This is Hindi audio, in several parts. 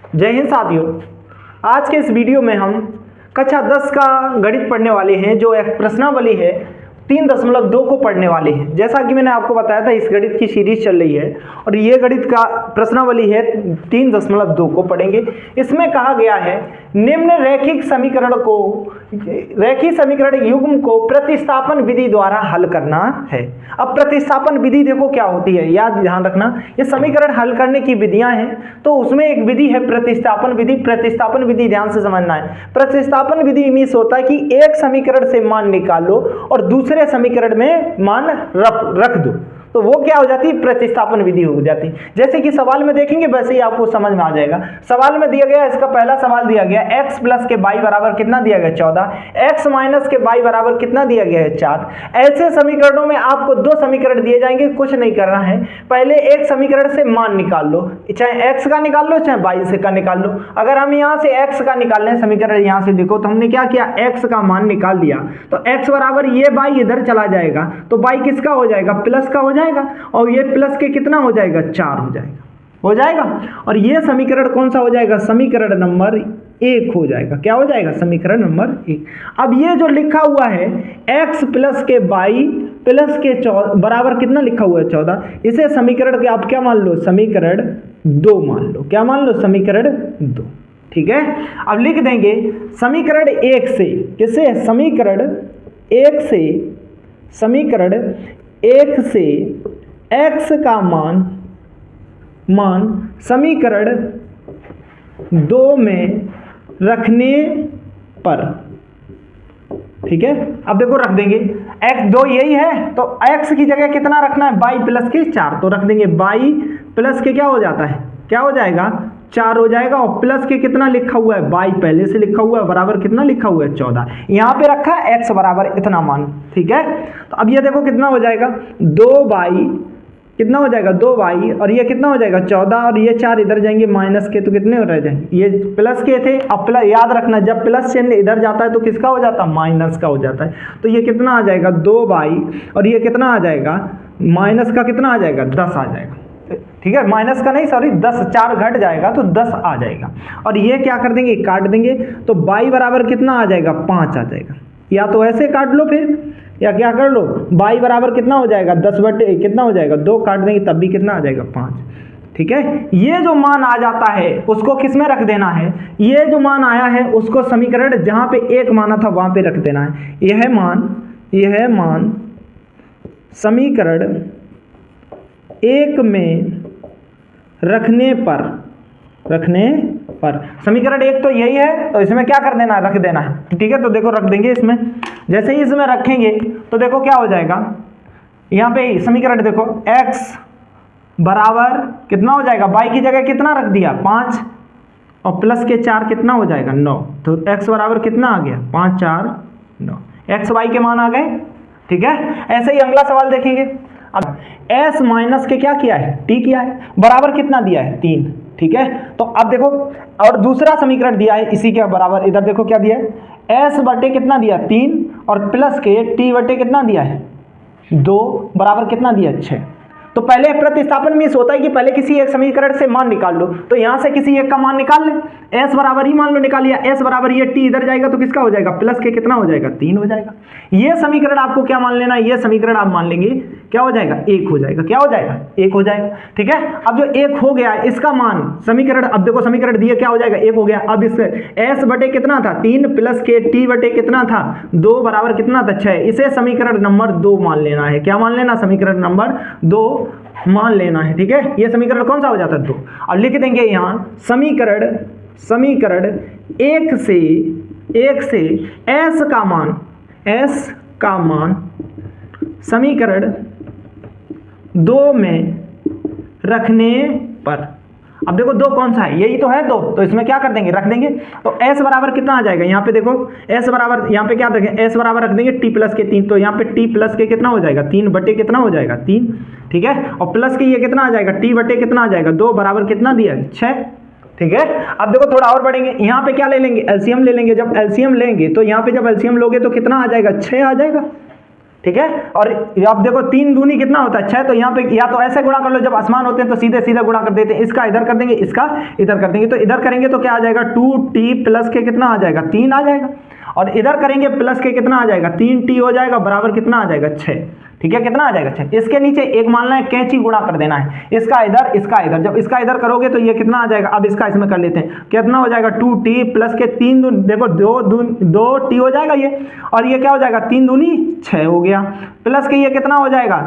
जय हिंद साथियों। आज के इस वीडियो में हम कक्षा 10 का गणित पढ़ने वाले हैं। जो एक प्रश्नावली है 3.2 को पढ़ने वाले हैं। जैसा कि मैंने आपको बताया था, इस गणित की सीरीज चल रही है और ये गणित का प्रश्नावली है 3.2 को पढ़ेंगे। इसमें कहा गया है निम्न रैखिक समीकरण युग्म को प्रतिस्थापन विधि द्वारा हल करना है। अब प्रतिस्थापन विधि देखो क्या होती है, याद ध्यान रखना। ये समीकरण हल करने की विधियां हैं, तो उसमें एक विधि है प्रतिस्थापन विधि। प्रतिस्थापन विधि ध्यान से समझना है। प्रतिस्थापन विधि मीन्स होता है कि एक समीकरण से मान निकालो और दूसरे समीकरण में मान रख दो, तो वो क्या हो जाती है, प्रतिस्थापन विधि हो जाती है। जैसे कि सवाल में देखेंगे वैसे ही आपको समझ में आ जाएगा। सवाल में दिया गया, इसका पहला सवाल दिया गया x प्लस के y बराबर कितना दिया गया 14, x माइनस के y बराबर कितना दिया गया है 4। ऐसे समीकरणों में आपको दो समीकरण दिए जाएंगे, कुछ नहीं करना है। पहले एक समीकरण से मान निकाल लो, चाहे x का निकाल लो चाहे y से का निकाल लो। अगर हम यहाँ से x का निकाल लें समीकरण, यहाँ से देखो तो हमने क्या किया, x का मान निकाल लिया, तो x बराबर ये y इधर चला जाएगा, तो y किसका हो जाएगा, प्लस का हो जाएगा, और ये प्लस के कितना हो जाएगा 4 हो जाएगा। और ये समीकरण कौन सा हो जाएगा, समीकरण नंबर 1 हो जाएगा। क्या हो जाएगा, समीकरण नंबर 1। अब ये जो लिखा हुआ है x प्लस के y प्लस के बराबर कितना लिखा हुआ है 14, इसे समीकरण के आप क्या मान लो, समीकरण 2 मान लो। क्या मान लो, समीकरण 2। ठीक है, अब लिख देंगे समीकरण 1 से, किससे, समीकरण 1 से x का मान समीकरण 2 में रखने पर। ठीक है, अब देखो रख देंगे x 2 यही है, तो x की जगह कितना रखना है, y प्लस के 4, तो रख देंगे y प्लस के क्या हो जाता है, क्या हो जाएगा 4 हो जाएगा, और प्लस के कितना लिखा हुआ है, y पहले से लिखा हुआ है, बराबर कितना लिखा हुआ है 14। यहाँ पे रखा है x बराबर इतना मान। ठीक है, तो अब ये देखो कितना हो जाएगा 2y, कितना हो जाएगा 2y, और ये कितना हो जाएगा 14, और ये 4 इधर जाएंगे माइनस के, तो कितने रह जाएंगे, ये प्लस के थे। अब प्लस याद रखना, जब प्लस चिन्ह इधर जाता है तो किसका हो जाता है, माइनस का हो जाता है। तो ये कितना आ जाएगा 2y, और ये कितना आ जाएगा, माइनस का कितना आ जाएगा 10 आ जाएगा। ठीक है, माइनस का नहीं सॉरी 10, 4 घट जाएगा तो 10 आ जाएगा। और ये क्या कर देंगे, काट देंगे, तो y बराबर कितना आ जाएगा 5 आ जाएगा। या तो ऐसे काट लो फिर, या क्या कर लो, y बराबर कितना हो जाएगा 10 बटे कितना हो जाएगा 2, काट देंगे तब भी कितना आ जाएगा 5। ठीक है, ये जो मान आ जाता है उसको किस में रख देना है, ये जो मान आया है उसको समीकरण जहां पे 1 माना था वहां पे रख देना है। यह मान समीकरण 1 में रखने पर समीकरण 1 तो यही है, तो इसमें क्या कर देना है, रख देना है। ठीक है, तो देखो रख देंगे इसमें। जैसे ही इसमें रखेंगे तो देखो क्या हो जाएगा, यहाँ पे समीकरण देखो x बराबर कितना हो जाएगा, y की जगह कितना रख दिया 5, और प्लस के 4 कितना हो जाएगा 9, तो x बराबर कितना आ गया 5 4 9, x y के मान आ गए। ठीक है, ऐसे ही अगला सवाल देखेंगे। अब s माइनस के क्या किया है, t किया है, बराबर कितना दिया है 3। ठीक है, तो अब देखो, और दूसरा समीकरण दिया है इसी के बराबर, इधर देखो क्या दिया है, s बटे कितना दिया 3, और प्लस के t बटे कितना दिया है 2, बराबर कितना दिया 6। तो पहले प्रतिस्थापन मीन्स होता है कि पहले किसी एक समीकरण से मान निकाल लो, तो यहां से किसी एक का मान निकाल ले, s बराबर ही मान लो निकाल लिया, s बराबर ये t इधर जाएगा तो किसका हो जाएगा, प्लस के कितना हो जाएगा 3 हो जाएगा। ये समीकरण आपको क्या मान लेना, ये समीकरण आप मान लेंगे क्या हो जाएगा 1 हो जाएगा। क्या हो जाएगा 1 हो जाएगा। ठीक है, अब जो 1 हो गया इसका मान समीकरण, अब देखो समीकरण दिए क्या हो जाएगा 1 हो गया। अब इससे s बटे कितना था 3 प्लस के t बटे कितना था 2, बराबर कितना था 6, इसे समीकरण नंबर 2 मान लेना है। क्या मान लेना, समीकरण नंबर 2 मान लेना है। ठीक है, ये समीकरण कौन सा हो जाता है 2। अब लिख देंगे यहाँ समीकरण 1 से s का मान समीकरण 2 में रखने पर। अब देखो 2 कौन सा है, यही तो है 2, तो इसमें क्या कर देंगे, रख देंगे। तो s बराबर कितना आ जाएगा, यहाँ पे देखो s बराबर, यहाँ पे क्या रखेंगे, s बराबर रख देंगे t प्लस के 3, तो यहाँ पे t प्लस के कितना हो जाएगा 3 बटे कितना हो जाएगा 3। ठीक है, और प्लस के ये कितना आ जाएगा t बटे कितना आ जाएगा 2, बराबर कितना दिया 6। ठीक है, अब देखो थोड़ा और बढ़ेंगे, यहाँ पे क्या ले लेंगे, एलसीएम ले लेंगे। जब एलसीएम लेंगे तो यहाँ पे जब एलसीएम लोगे तो कितना आ जाएगा 6 आ जाएगा। ठीक है। और अब देखो 3 दूनी कितना होता है 6, तो यहाँ पे या तो ऐसे गुणा कर लो, जब आसमान होते हैं तो सीधे सीधे गुणा कर देते हैं, इसका इधर कर देंगे, इसका इधर कर देंगे, तो इधर करेंगे तो क्या आ जाएगा 2t प्लस के कितना आ जाएगा 3 आ जाएगा, और इधर करेंगे प्लस के कितना आ जाएगा 3t हो जाएगा, बराबर कितना आ जाएगा 6, ठीक है। कितना आ जाएगा 6। इसके नीचे एक मानना है कैंची गुणा कर देना है, इसका इधर इसका इधर, जब इसका इधर करोगे तो ये कितना आ जाएगा, अब इसका इसमें कर लेते हैं, कितना हो जाएगा 2t प्लस के 3 देखो 2t हो जाएगा ये, और ये क्या हो जाएगा 3 दूनी 6 हो गया, प्लस के ये कितना हो जाएगा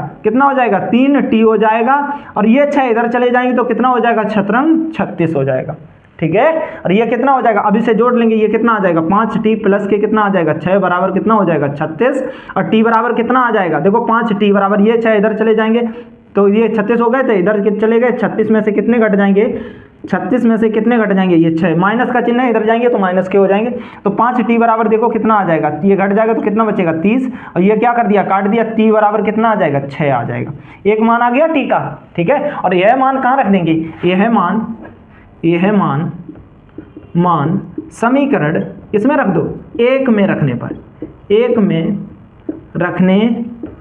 3t हो जाएगा, और ये 6 इधर चले जाएंगे तो कितना हो जाएगा 36 हो जाएगा, ठीक है। और ये कितना हो जाएगा, अब इसे जोड़ लेंगे, ये कितना आ जाएगा 5t प्लस के कितना आ जाएगा 6 बराबर कितना हो जाएगा 36, और t बराबर कितना आ जाएगा, देखो 5t बराबर ये 6 इधर चले जाएंगे तो ये 36 हो गए थे, इधर चले गए, 36 में से कितने घट जाएंगे, 36 में से कितने घट जाएंगे, ये 6, माइनस का चिन्ह है, इधर जाएंगे तो माइनस के हो जाएंगे, तो 5t बराबर देखो कितना आ जाएगा, ये घट जाएगा तो कितना बचेगा 30, और ये क्या कर दिया काट दिया, t बराबर कितना आ जाएगा 6 आ जाएगा, एक मान आ गया t का, ठीक है। और यह मान कहाँ रख देंगे, यह मान समीकरण इसमें रख दो, 1 में रखने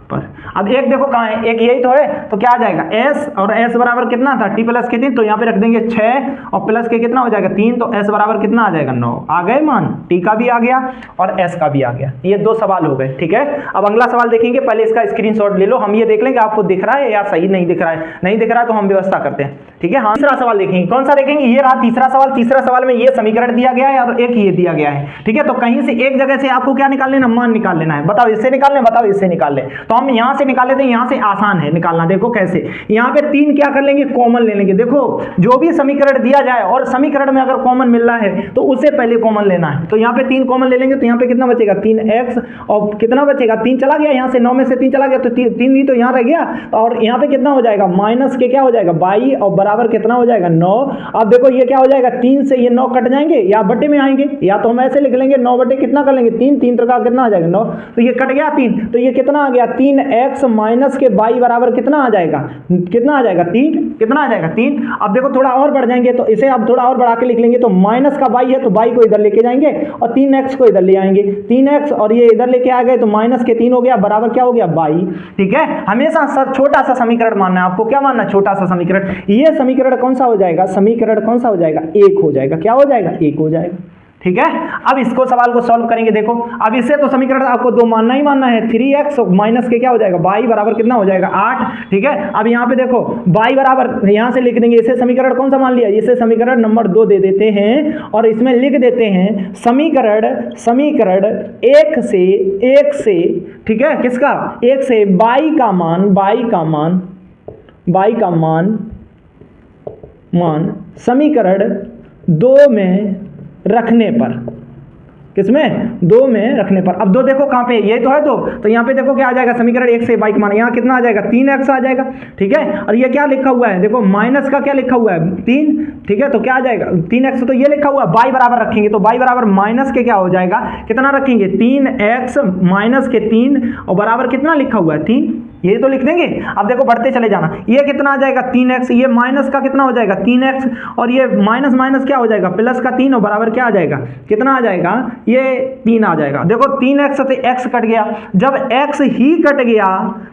पर, अब एक देखो कहाँ है, एक यही तो है, तो क्या आ जाएगा s, और s बराबर कितना था t प्लस के 3, तो यहाँ पे रख देंगे 6 और प्लस के कितना हो जाएगा 3, तो s बराबर कितना आ जाएगा 9 आ गए मान, t का भी आ गया और s का भी आ गया। ये 2 सवाल हो गए, ठीक है। अब अगला सवाल देखेंगे, पहले इसका स्क्रीनशॉट ले लो, हम ये देख लेंगे आपको दिख रहा है या सही नहीं दिख रहा है, नहीं दिख रहा है तो हम व्यवस्था करते हैं, ठीक है। हाँ, तीसरा सवाल देखेंगे, कौन सा देखेंगे, ये रहा तीसरा सवाल। तीसरा सवाल में ये समीकरण दिया गया है और एक ये दिया गया है, ठीक है। तो कहीं से एक जगह से आपको क्या निकाल लेना, मान निकाल लेना है, बताओ इससे निकाल लें, बताओ इससे निकाल लें, तो हम यहाँ से निकाल लेते हैं, यहाँ से आसान है निकालना, देखो कैसे, यहाँ पे 3 क्या कर लेंगे कॉमन ले लेंगे, देखो जो भी समीकरण दिया जाए और समीकरण में अगर कॉमन मिल रहा है तो उससे पहले कॉमन लेना है, तो यहाँ पे 3 कॉमन ले लेंगे, तो यहाँ पे कितना बचेगा 3x, और कितना बचेगा 3 चला गया यहाँ से, 9 में से 3 चला गया तो 3 भी तो यहाँ रह गया, और यहाँ पे कितना हो जाएगा माइनस के क्या हो जाएगा 22, और बराबर कितना हो जाएगा 9। अब देखो ये क्या हो जाएगा 3 से ये 9 कट जाएंगे या बटे में आएंगे, या तो हम ऐसे लिख लेंगे 9 बटे कितना कर लेंगे 3, 3 का कितना आ जाएगा 9, तो ये कट गया 3, तो ये कितना आ गया 3x माइनस के 22 बराबर कितना आ जाएगा 3, कितना आ जाएगा 3। अब देखो थोड़ा और बढ़ जाएंगे, तो इसे अब थोड़ा और बढ़ा के लिख लेंगे, तो माइनस का 22 है तो 22 को इधर लेके जाएंगे और 3x को इधर ले आएंगे, 3x और ये इधर लेके आ गए तो माइनस के 3 हो गया, बराबर क्या हो गया 22, ठीक है। हमेशा छोटा सा समीकरण मानना है आपको, क्या मानना है छोटा सा समीकरण, ये समीकरण कौन सा हो जाएगा, समीकरण कौन सा हो जाएगा 1 हो जाएगा, क्या हो जाएगा 1 हो जाएगा, ठीक है। अब इसको सवाल को सॉल्व करेंगे, देखो अब इससे तो समीकरण आपको 2 मानना ही मानना है, 3x माइनस के क्या हो जाएगा 22 बराबर कितना हो जाएगा 8, ठीक है। अब यहाँ पे देखो 22 बराबर यहाँ से लिख देंगे, इसे समीकरण कौन सा मान लिया, इसे समीकरण नंबर 2 दे देते हैं और इसमें लिख देते हैं समीकरण 1 से, ठीक है, किसका 1 से 22 का मान समीकरण 2 में रखने पर, किसमें 2 में रखने पर। अब 2 देखो कहाँ पे, ये तो है 2, तो यहाँ पे देखो क्या आ जाएगा समीकरण 1 से 22 का मान, यहाँ कितना आ जाएगा 3x आ जाएगा, ठीक है। और ये क्या लिखा हुआ है, देखो माइनस का क्या लिखा हुआ है 3, ठीक है, तो क्या आ जाएगा 3x, तो ये लिखा हुआ है y बराबर रखेंगे, तो y बराबर माइनस के क्या हो जाएगा, कितना रखेंगे 3x माइनस के 3, और बराबर कितना लिखा हुआ है 3, ये तो लिख देंगे। अब देखो बढ़ते चले जाना, ये कितना आ जाएगा 3x, ये माइनस का कितना हो जाएगा 3x, और ये माइनस माइनस क्या हो जाएगा प्लस का 3, और बराबर क्या आ जाएगा, कितना आ जाएगा, ये 3 आ जाएगा। देखो 3x से x कट गया, जब x ही कट गया,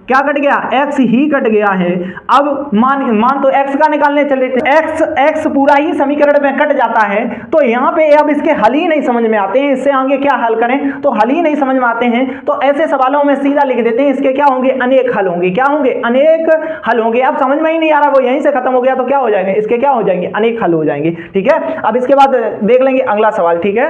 क्या कट गया x ही कट गया है। अब मान तो x का निकालने चले, x पूरा ही समीकरण में कट जाता है, तो यहाँ पे अब इसके हल ही नहीं समझ में आते हैं, इससे आगे क्या हल करें तो हल ही नहीं समझ में आते हैं, तो ऐसे सवालों में सीधा लिख देते हैं, इसके क्या होंगे अनेक हल होंगे, क्या होंगे अनेक हल होंगे। अब समझ में ही नहीं आ रहा, वो यहीं से खत्म हो गया, तो क्या हो जाएंगे इसके, क्या हो जाएंगे अनेक हल हो जाएंगे, ठीक है। अब इसके बाद देख लेंगे अगला सवाल, ठीक है।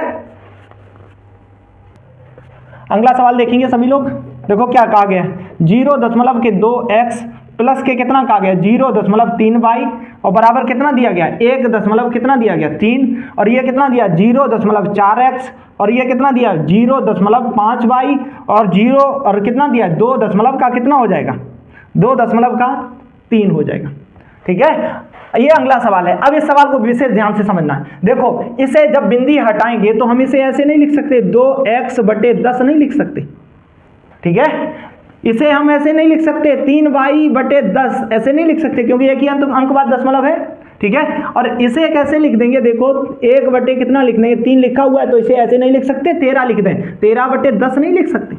अगला सवाल देखेंगे सभी लोग, देखो क्या कहा गया 0.2x प्लस के कितना कहा गया 0.3y, और बराबर कितना दिया गया 1 दशमलव कितना दिया गया 3, और ये कितना दिया 0.4x, और ये कितना दिया 0.5y, और 0 और कितना दिया 2 दशमलव का कितना हो जाएगा 2.3 हो जाएगा, ठीक है। ये अगला सवाल है। अब इस सवाल को विशेष ध्यान से समझना है, देखो इसे जब बिंदी हटाएंगे तो हम इसे ऐसे नहीं लिख सकते 2x/10 नहीं लिख सकते, ठीक है। इसे हम ऐसे नहीं लिख सकते 3y/10 ऐसे नहीं लिख सकते, क्योंकि एक ही अंक बाद दशमलव है, ठीक है। और इसे कैसे लिख देंगे, देखो 1 कितना लिख देंगे 3 लिखा हुआ है, तो इसे ऐसे नहीं लिख सकते 13 लिख दें, 13/10 नहीं लिख सकते,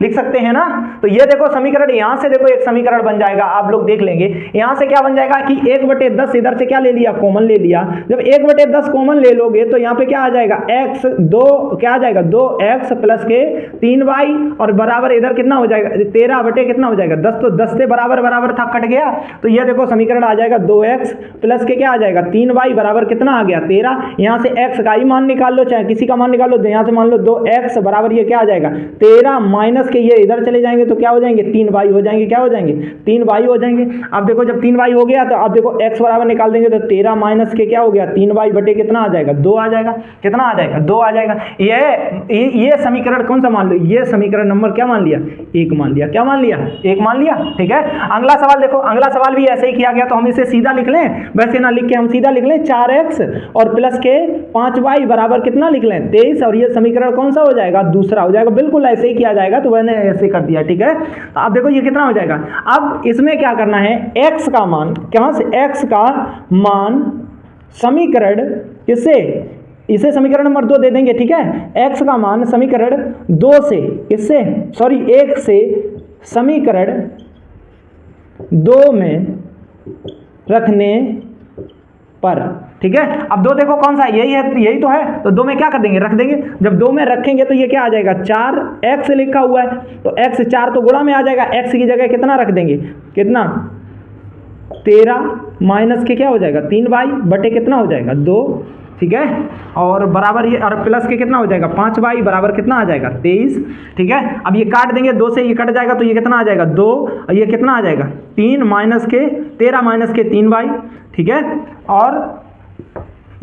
लिख सकते हैं ना। तो ये देखो समीकरण, यहां से देखो एक समीकरण बन जाएगा, आप लोग देख लेंगे यहां से क्या बन जाएगा कि 1/10 इधर से क्या ले लिया, कॉमन ले लिया। जब 1/10 कॉमन ले लोगे तो यहाँ पे क्या आ जाएगा, x 2 क्या आ जाएगा 2x प्लस के 3y और बराबर इधर कितना हो जाएगा 13 बटे कितना हो जाएगा 10। तो 10 से बराबर बराबर था, कट गया। तो ये देखो समीकरण आ जाएगा 2x प्लस के क्या आ जाएगा 3y बराबर कितना आ गया 13। यहाँ से x का ही मान निकाल लो, चाहे किसी का मान निकाल लो। यहाँ से मान लो 2x बराबर ये क्या आ जाएगा 13 माइनस के ये इधर चले जाएंगे तो क्या हो जाएंगे 3y हो जाएंगे, क्या हो जाएंगे 3y हो जाएंगे। अब देखो जब 3y हो गया तो अब देखो x बराबर निकाल देंगे तो 13 माइनस के क्या हो गया 3y बटे कितना आ जाएगा 2 आ जाएगा, कितना आ जाएगा 2 आ जाएगा। ये समीकरण कौन सा मान लो, ये समीकरण नंबर क्या मान लिया 1 मान लिया, क्या मान लिया 1 मान लिया। ठीक है, अगला सवाल देखो, अगला सवाल भी ऐसे ही किया गया। तो हम इसे सीधा लिख लें, वैसे ना लिख के हम सीधा लिख लें 4x और प्लस के 5y बराबर कितना लिख लें 23 और ये समीकरण कौन सा हो जाएगा दूसरा हो जाएगा। बिल्कुल ऐसे ही किया जाएगा, तो मैंने ऐसे कर दिया। ठीक है, तो अब देखो ये कितना हो जाएगा। अब इसमें क्या करना है, x का मान, कहां से x का मान समीकरण इसे समीकरण नंबर 2 दे देंगे। ठीक है, x का मान समीकरण 2 से इससे 1 से समीकरण 2 में रखने पर। ठीक है, अब 2 देखो कौन सा है, यही है, यही तो है। तो 2 में क्या कर देंगे, रख देंगे। जब 2 में रखेंगे तो ये क्या आ जाएगा 4x लिखा हुआ है, तो x 4 तो गुणा में आ जाएगा। x की जगह कितना रख देंगे, कितना 13 माइनस के क्या हो जाएगा 3y बटे कितना हो जाएगा 2। ठीक है, और बराबर ये और प्लस के कितना हो जाएगा 5y बराबर कितना आ जाएगा 23। ठीक है, अब ये काट देंगे, 2 से ये कट जाएगा तो ये कितना आ जाएगा 2 और ये कितना आ जाएगा 3 माइनस के 13 माइनस के 3y। ठीक है, और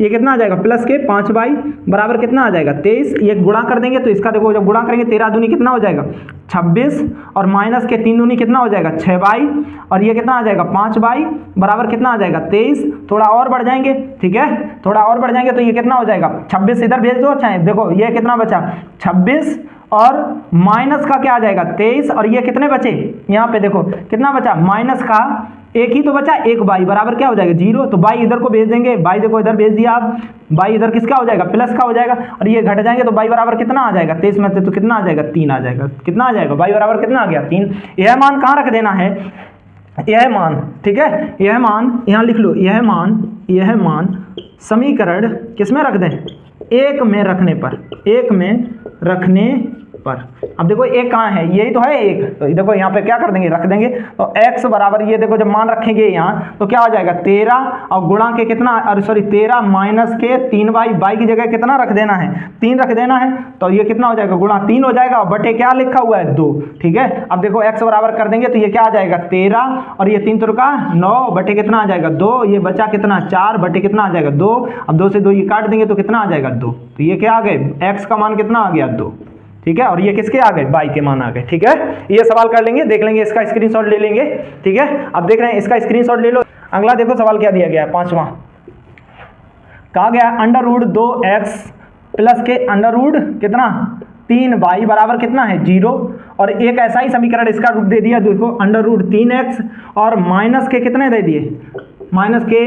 ये कितना आ जाएगा प्लस के 5y बराबर कितना आ जाएगा 23। ये गुणा कर देंगे तो इसका देखो जब गुणा करेंगे 13 दूनी कितना हो जाएगा 26 और माइनस के 3 दूनी कितना हो जाएगा 6y और ये कितना आ जाएगा 5y बराबर कितना आ जाएगा 23। थोड़ा और बढ़ जाएंगे, ठीक है, थोड़ा और बढ़ जाएंगे तो ये कितना हो जाएगा 26 इधर भेज दो। अच्छा देखो ये कितना बचा 26 और माइनस का क्या आ जाएगा 23 और ये कितने बचे, यहाँ पे देखो कितना बचा माइनस का एक ही तो बचा, एक बाई बराबर क्या हो जाएगा 0। तो बाई इधर को भेज देंगे, बाई देखो इधर भेज दिया आप, बाई इधर किसका हो जाएगा प्लस का हो जाएगा और ये घट जाएंगे तो बाई बराबर कितना आ जाएगा 23 में से तो कितना आ जाएगा 3 आ जाएगा। कितना आ जाएगा बाई बराबर कितना आ गया 3। यह मान कहाँ रख देना है, यह मान, ठीक है, यह मान यहाँ लिख लो, यह मान समीकरण किस में रख दें 1 में रखने पर, 1 में रखने पर। अब देखो एक कहाँ है, यही तो है एक, तो देखो यहाँ पे क्या कर देंगे रख देंगे। तो x बराबर ये देखो जब मान रखेंगे यहाँ तो क्या हो जाएगा 13 और गुणा के कितना, अरे सॉरी 13 माइनस के 3y, y की जगह कितना रख देना है 3 रख देना है। तो ये कितना हो जाएगा गुणा 3 हो जाएगा और बटे क्या लिखा हुआ है 2। ठीक है, अब देखो x बराबर कर देंगे तो ये क्या आ जाएगा 13 और ये 3 तुरका 9 बटे कितना आ जाएगा 2, ये बचा कितना 4 बटे कितना आ जाएगा 2। अब 2 से 2 ये काट देंगे तो कितना आ जाएगा 2। तो ये क्या आ गए x का मान कितना आ गया 2। ठीक है, और ये किसके आ गए y के मान आ गए। ठीक है, ये सवाल कर लेंगे, देख लेंगे, इसका स्क्रीनशॉट ले लेंगे। ठीक है, अब देख रहे हैं इसका स्क्रीनशॉट ले लो। अगला देखो सवाल क्या दिया गया है 5वां, कहा गया √2x प्लस के √ कितना 3y बराबर कितना है 0। और एक ऐसा ही समीकरण इसका रूप दे दिया, देखो √3x और माइनस के कितने दे दिए, माइनस के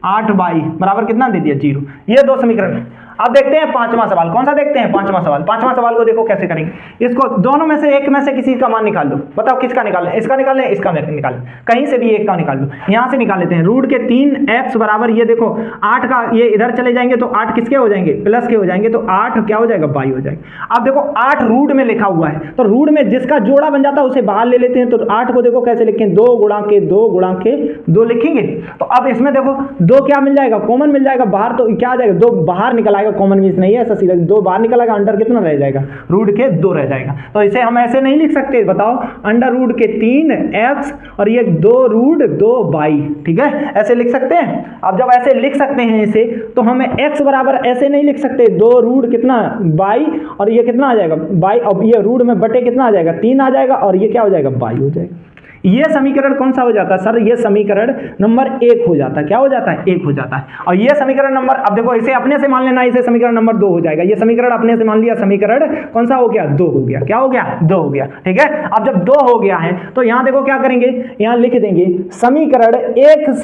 8y बराबर कितना दे दिया 0। ये 2 समीकरण। अब देखते हैं 5वां सवाल, कौन सा देखते हैं 5वां सवाल। 5वां सवाल को देखो कैसे करेंगे, इसको दोनों में से एक में से किसी का मान निकाल लो, बताओ किसका निकालना है, इसका निकालना है, इसका निकाल, कहीं से भी एक का निकाल लो। यहां से निकाल लेते हैं √3x बराबर ये देखो 8 का, ये इधर चले जाएंगे तो 8 किसके हो जाएंगे प्लस के हो जाएंगे, तो 8 क्या हो जाएगा y हो जाएगा। अब देखो 8 रूट में लिखा हुआ है, तो रूट में जिसका जोड़ा बन जाता है उसे बाहर ले लेते हैं। तो 8 को देखो कैसे लिखें 2 गुणा के 2 गुणा के 2 लिखेंगे। तो अब इसमें देखो 2 क्या मिल जाएगा कॉमन मिल जाएगा बाहर, तो क्या आ जाएगा 2 बाहर निकल आएगा, कॉमन मीन्स नहीं है ऐसा सीधा 2 बाहर निकलेगा, अंडर कितना रह जाएगा √2 रह जाएगा। तो इसे हम ऐसे नहीं लिख सकते, बताओ √3x और ये 2√2y। ठीक है, ऐसे लिख सकते हैं। अब जब ऐसे लिख सकते हैं इसे तो हमें x बराबर ऐसे नहीं लिख सकते 2 कितना y और ये कितना आ जाएगा y, अब ये रूट में बटे कितना आ जाएगा 3 आ जाएगा और ये क्या हो जाएगा y हो जाएगा। ये समीकरण कौन सा हो जाता है सर, ये समीकरण नंबर 1 हो जाता है। क्या हो जाता है 1 हो जाता है। और ये समीकरण नंबर, अब देखो इसे अपने से मान लेना, इसे समीकरण नंबर 2 हो जाएगा। ये समीकरण अपने से मान लिया, समीकरण कौन सा हो गया 2 हो गया। क्या हो गया 2 हो गया। ठीक है, अब जब 2 हो गया है तो यहां देखो क्या करेंगे, यहां लिख देंगे समीकरण 1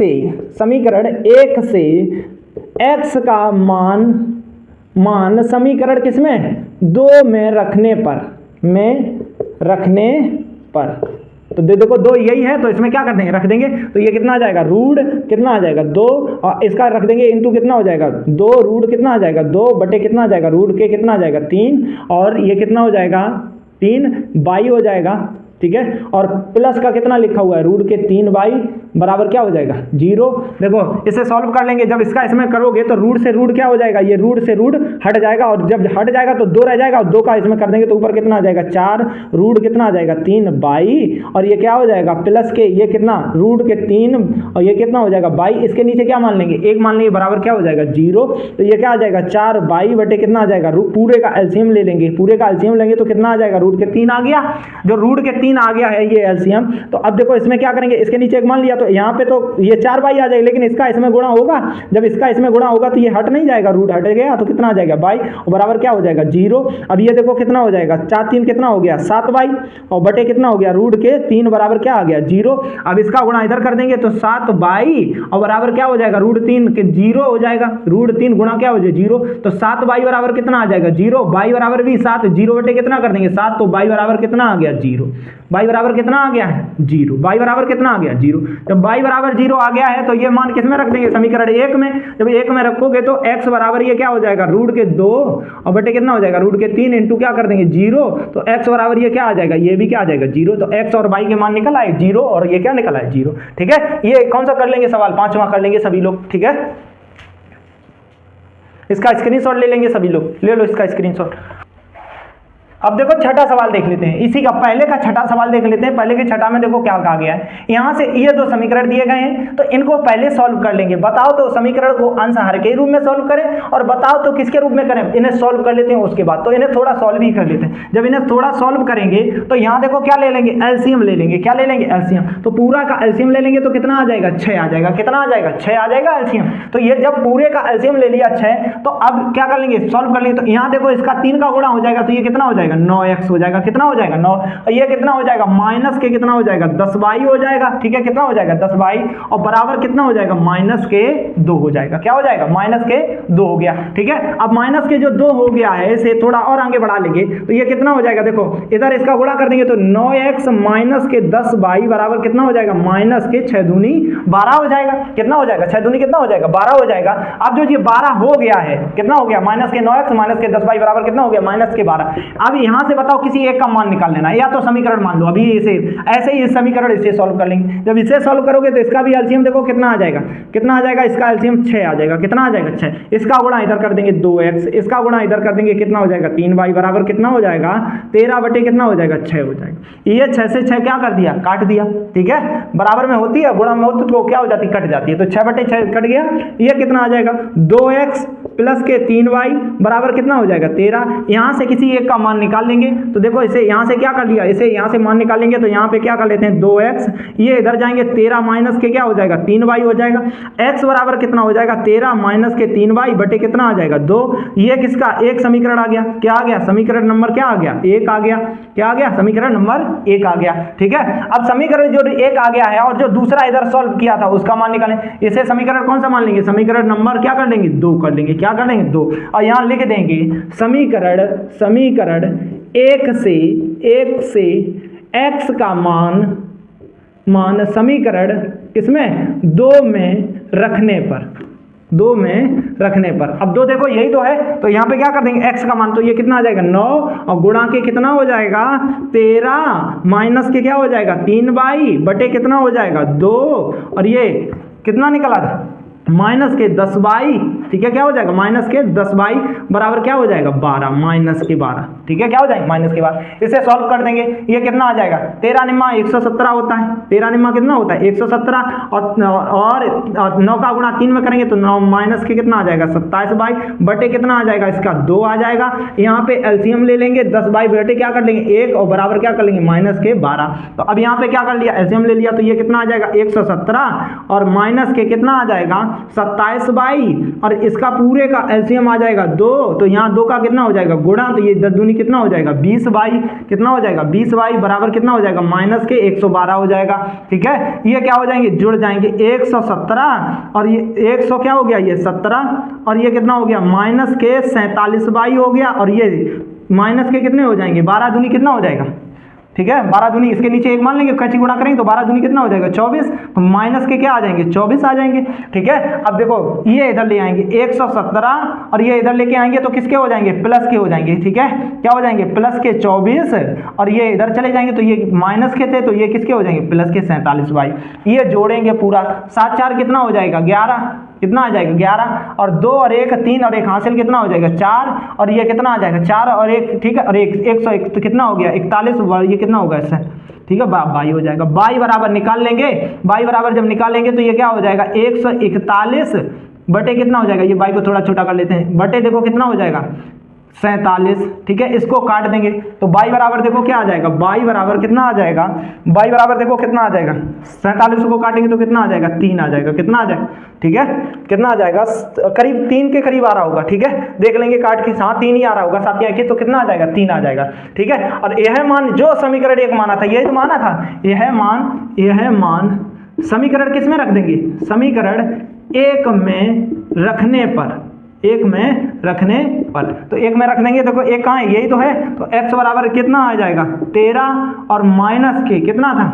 से x का मान समीकरण किसमें 2 में रखने पर रखने पर। तो देखो 2 यही है, तो इसमें क्या कर देंगे, रख देंगे, तो ये कितना आ जाएगा, रूट कितना आ जाएगा 2, और इसका रख देंगे इंटू कितना हो जाएगा 2, रूट कितना आ जाएगा 2 बटे कितना आ जाएगा, रूट के कितना आ जाएगा 3, और ये कितना हो जाएगा 3 बाई हो जाएगा, ठीक है। और प्लस का कितना लिखा हुआ है, रूट के 3 बाई बराबर क्या हो जाएगा 0। देखो इसे सॉल्व कर लेंगे, जब इसका इसमें करोगे तो रूट से रूट क्या हो जाएगा, ये रूट से रूट हट जाएगा, और जब हट जाएगा तो 2 रह जाएगा, और 2 का इसमें कर देंगे तो ऊपर कितना आ जाएगा 4, रूट कितना आ जाएगा 3 बाई, और ये क्या हो जाएगा प्लस के ये कितना रूट के 3, और ये कितना हो जाएगा बाई, इसके नीचे क्या मान लेंगे 1 मान लेंगे, बराबर क्या हो जाएगा 0। तो ये क्या आ जाएगा 4 बाई बटे कितना आ जाएगा, पूरे का एलसीएम ले लेंगे, पूरे का एलसीएम लेंगे तो कितना आ जाएगा, रूट के 3 आ गया, जो रूट के 3 आ गया है ये एलसीएम। तो अब देखो इसमें क्या करेंगे, इसके नीचे 1 मान लिया, तो यहाँ पे तो ये 4 बाई आ जाएगा, लेकिन इसका इसमें गुणा होगा, जब इसका इसमें गुणा होगा तो ये हट नहीं जाएगा, रूट हट गया तो कितना आ जाएगा बाई, और बराबर क्या हो जाएगा 0। अब ये देखो कितना हो जाएगा 4 3 कितना हो गया 7 बाई, और बटे कितना हो गया रूट के 3 बराबर क्या आ गया 0। अब इसका गुणा इधर कर देंगे तो 7 बाई और बराबर क्या हो जाएगा रूट 3 के 0 हो जाएगा, रूट 3 गुणा क्या हो जाएगा 0, तो 7 बाई बराबर कितना आ जाएगा 0, बाई बराबर भी 7, 0 बटे कितना कर देंगे 7, तो बाई बराबर कितना आ गया 0, बाई बराबर कितना आ गया है 0, बाई बराबर कितना आ गया 0। जब बाई बराबर 0 आ गया है तो ये मान किसमें रख देंगे, समीकरण 1 में। जब 1 में रखोगे तो x बराबर ये क्या हो जाएगा रूट के 2 और बटे कितना हो जाएगा रूट के 3 इंटू क्या कर देंगे 0, तो x बराबर ये क्या आ जाएगा, ये भी क्या आ जाएगा 0। तो x और y के मान निकल आए 0 और ये क्या निकल आए 0, ठीक है। ये कौन सा कर लेंगे सवाल, 5वां कर लेंगे सभी लोग, ठीक है। इसका स्क्रीनशॉट ले लेंगे सभी लोग, ले लो इसका स्क्रीनशॉट। अब देखो छठा सवाल देख लेते हैं, इसी का पहले का छठा सवाल देख लेते हैं। पहले के छठा में देखो क्या कहा गया है, यहां से ये 2 समीकरण दिए गए हैं तो इनको पहले सॉल्व कर लेंगे। बताओ तो समीकरण को अंशहर के रूप में सॉल्व करें और बताओ तो किसके रूप में करें, इन्हें सॉल्व कर लेते हैं उसके बाद, तो इन्हें थोड़ा सॉल्व ही कर लेते हैं। जब इन्हें थोड़ा सॉल्व करेंगे तो यहां देखो क्या ले लेंगे, एलसीएम ले लेंगे। क्या ले लेंगे, एलसीएम। तो पूरा का एलसीएम ले लेंगे तो कितना आ जाएगा 6 आ जाएगा, कितना आ जाएगा 6 आ जाएगा एलसीएम। तो ये जब पूरे का एलसीएम ले लिया 6, तो अब क्या कर लेंगे, सॉल्व कर लेंगे। तो यहां देखो इसका 3 का गुणा हो जाएगा तो ये कितना हो जाएगा 9x हो जाएगा, कितना हो जाएगा 9, और ये कितना हो जाएगा माइनस के कितना हो जाएगा 10 बाई हो जाएगा, ठीक है। कितना हो जाएगा 10 बाई और बराबर कितना हो जाएगा माइनस के 2 हो जाएगा। क्या हो जाएगा माइनस के 2 हो गया, ठीक है। अब माइनस के जो 2 हो गया है इसे थोड़ा और आगे बढ़ा लेंगे तो ये कितना हो जाएगा, देखो इधर इसका गुणा कर देंगे तो 9x माइनस के 10 बाई बराबर कितना हो जाएगा माइनस के 6 दूनी 12 हो जाएगा। कितना हो जाएगा 6 दूनी कितना हो जाएगा 12 हो जाएगा। अब जो ये 12 हो गया है कितना हो गया, माइनस के 9x माइनस के 10 बाई बराबर कितना हो गया माइनस के 12। अब यहां से बताओ किसी एक का मान निकाल लेना, या तो समीकरण मान लो अभी इसे ऐसे ही, इस समीकरण इसे सॉल्व कर लेंगे। जब इसे सॉल्व करोगे तो इसका भी एलसीएम देखो कितना आ जाएगा, कितना आ जाएगा, इसका एलसीएम 6 आ जाएगा। कितना आ जाएगा 6, इसका गुणा इधर कर देंगे 2x, इसका गुणा इधर कर देंगे कितना हो जाएगा 3 बाई बराबर कितना हो जाएगा 13 बटे कितना हो जाएगा 6 हो जाएगा। ये 6 से 6 क्या कर दिया, काट दिया, ठीक है। बराबर में होती है, गुणा में होती तो क्या हो जाती, कट जाती है। तो 6 बटे 6 कट गया, ये कितना आ जाएगा 2x प्लस के 3y बराबर कितना हो जाएगा 13। यहां से किसी एक का मान निकाल लेंगे तो देखो इसे यहां से क्या कर लिया, इसे यहां से मान निकालेंगे तो यहां पे क्या कर लेते हैं 2x, ये इधर जाएंगे 13 माइनस के क्या हो जाएगा 3y हो जाएगा। x बराबर कितना हो जाएगा 13 माइनस के 3y बटे कितना आ जाएगा 2। ये किसका एक समीकरण आ गया, क्या आ गया, समीकरण नंबर क्या आ गया 1 आ गया। क्या आ गया, समीकरण नंबर 1 आ गया, ठीक है। अब समीकरण जो 1 आ गया है और जो दूसरा इधर सॉल्व किया था उसका मान निकालें। इसे समीकरण कौन सा मान लेंगे, समीकरण नंबर क्या कर लेंगे 2 कर लेंगे। क्या कर लेंगे 2, और यहां लिख देंगे समीकरण 1 से x का मान समीकरण किसमें 2 में रखने पर, अब 2 देखो यही तो है, तो यहाँ पे क्या कर देंगे x का मान, तो ये कितना आ जाएगा 9 और गुणा के कितना हो जाएगा 13 माइनस के क्या हो जाएगा 3 बाई बटे कितना हो जाएगा 2, और ये कितना निकला था माइनस के 10 बाई, ठीक है। क्या हो जाएगा माइनस के 10 बाई बराबर क्या हो जाएगा 12, माइनस के 12, ठीक है। क्या हो जाएगा माइनस के 12। इसे सॉल्व कर देंगे, ये कितना आ जाएगा 13 निम्मा 117 होता है, 13 निम्मा कितना होता है 117, और 9 का गुणा 3 में करेंगे तो 9 माइनस के कितना आ जाएगा 27 बाई बटे कितना आ जाएगा इसका 2 आ जाएगा। यहाँ पे एलसीएम ले लेंगे 10 बाई बटे क्या कर लेंगे 1 और बराबर क्या कर लेंगे माइनस के 12। तो अब यहाँ पे क्या कर लिया, एलसीएम ले लिया तो ये कितना आ जाएगा 117 और माइनस के कितना आ जाएगा 27 बाई, और इसका पूरे का एलसीएम आ जाएगा 2, तो यहाँ 2 का कितना हो जाएगा गुणा, तो ये 10 दूनी कितना हो जाएगा 20 बाई, कितना हो जाएगा 20 बाई बराबर कितना हो जाएगा माइनस के 112 हो जाएगा, ठीक है। ये क्या हो जाएंगे जुड़ जाएंगे 117 और ये 100 क्या हो गया ये 17 और ये कितना हो गया माइनस के 47 बाई हो गया, और ये माइनस के कितने हो जाएंगे 12 दूनी कितना हो जाएगा, ठीक है, 12 दूनी इसके नीचे 1 मान लेंगे, कैची गुणा करेंगे तो 12 दूनी कितना हो जाएगा 24, तो माइनस के क्या आ जाएंगे 24 आ जाएंगे। ठीक है, अब देखो ये इधर ले आएंगे 117 और ये इधर लेके आएंगे तो किसके हो जाएंगे प्लस के हो जाएंगे। ठीक है, क्या हो जाएंगे प्लस के 24 और ये इधर चले जाएंगे तो ये माइनस के थे तो ये किसके हो जाएंगे प्लस के 47 भाई। ये जोड़ेंगे पूरा 7 4 कितना हो जाएगा 11, कितना आ जाएगा 11 और 2 और 1 3 और 1 हासिल कितना हो जाएगा 4 और ये कितना आ जाएगा 4 और 1, ठीक है, और 101 तो कितना हो गया 41, ये कितना होगा इससे, ठीक है बाई हो जाएगा। बाई बराबर निकाल लेंगे, बाई बराबर जब निकालेंगे तो ये क्या हो जाएगा 141 बटे कितना हो जाएगा, ये बाई को थोड़ा छोटा कर लेते हैं, बटे देखो कितना हो जाएगा 47। ठीक है, इसको काट देंगे तो बाई बराबर देखो क्या आ जाएगा, बाई बराबर कितना आ जाएगा, बाई बराबर देखो कितना आ जाएगा 47 को काटेंगे तो कितना आ जाएगा 3 आ जाएगा, कितना आ जाएगा, ठीक है, कितना आ जाएगा करीब 3 के करीब आ रहा होगा। ठीक है, देख लेंगे काट के, हाँ 3 ही आ रहा होगा, 7 या 21 तो कितना आ जाएगा 3 आ जाएगा। ठीक है, और यह मान जो समीकरण 1 माना था, यही तो माना था, यह मान समीकरण किस में रख देंगे, समीकरण 1 में रखने पर, 1 में रखने पर, तो 1 में रख देंगे। देखो 1 कहाँ है, यही तो है, तो x बराबर कितना आ जाएगा 13 और माइनस के कितना था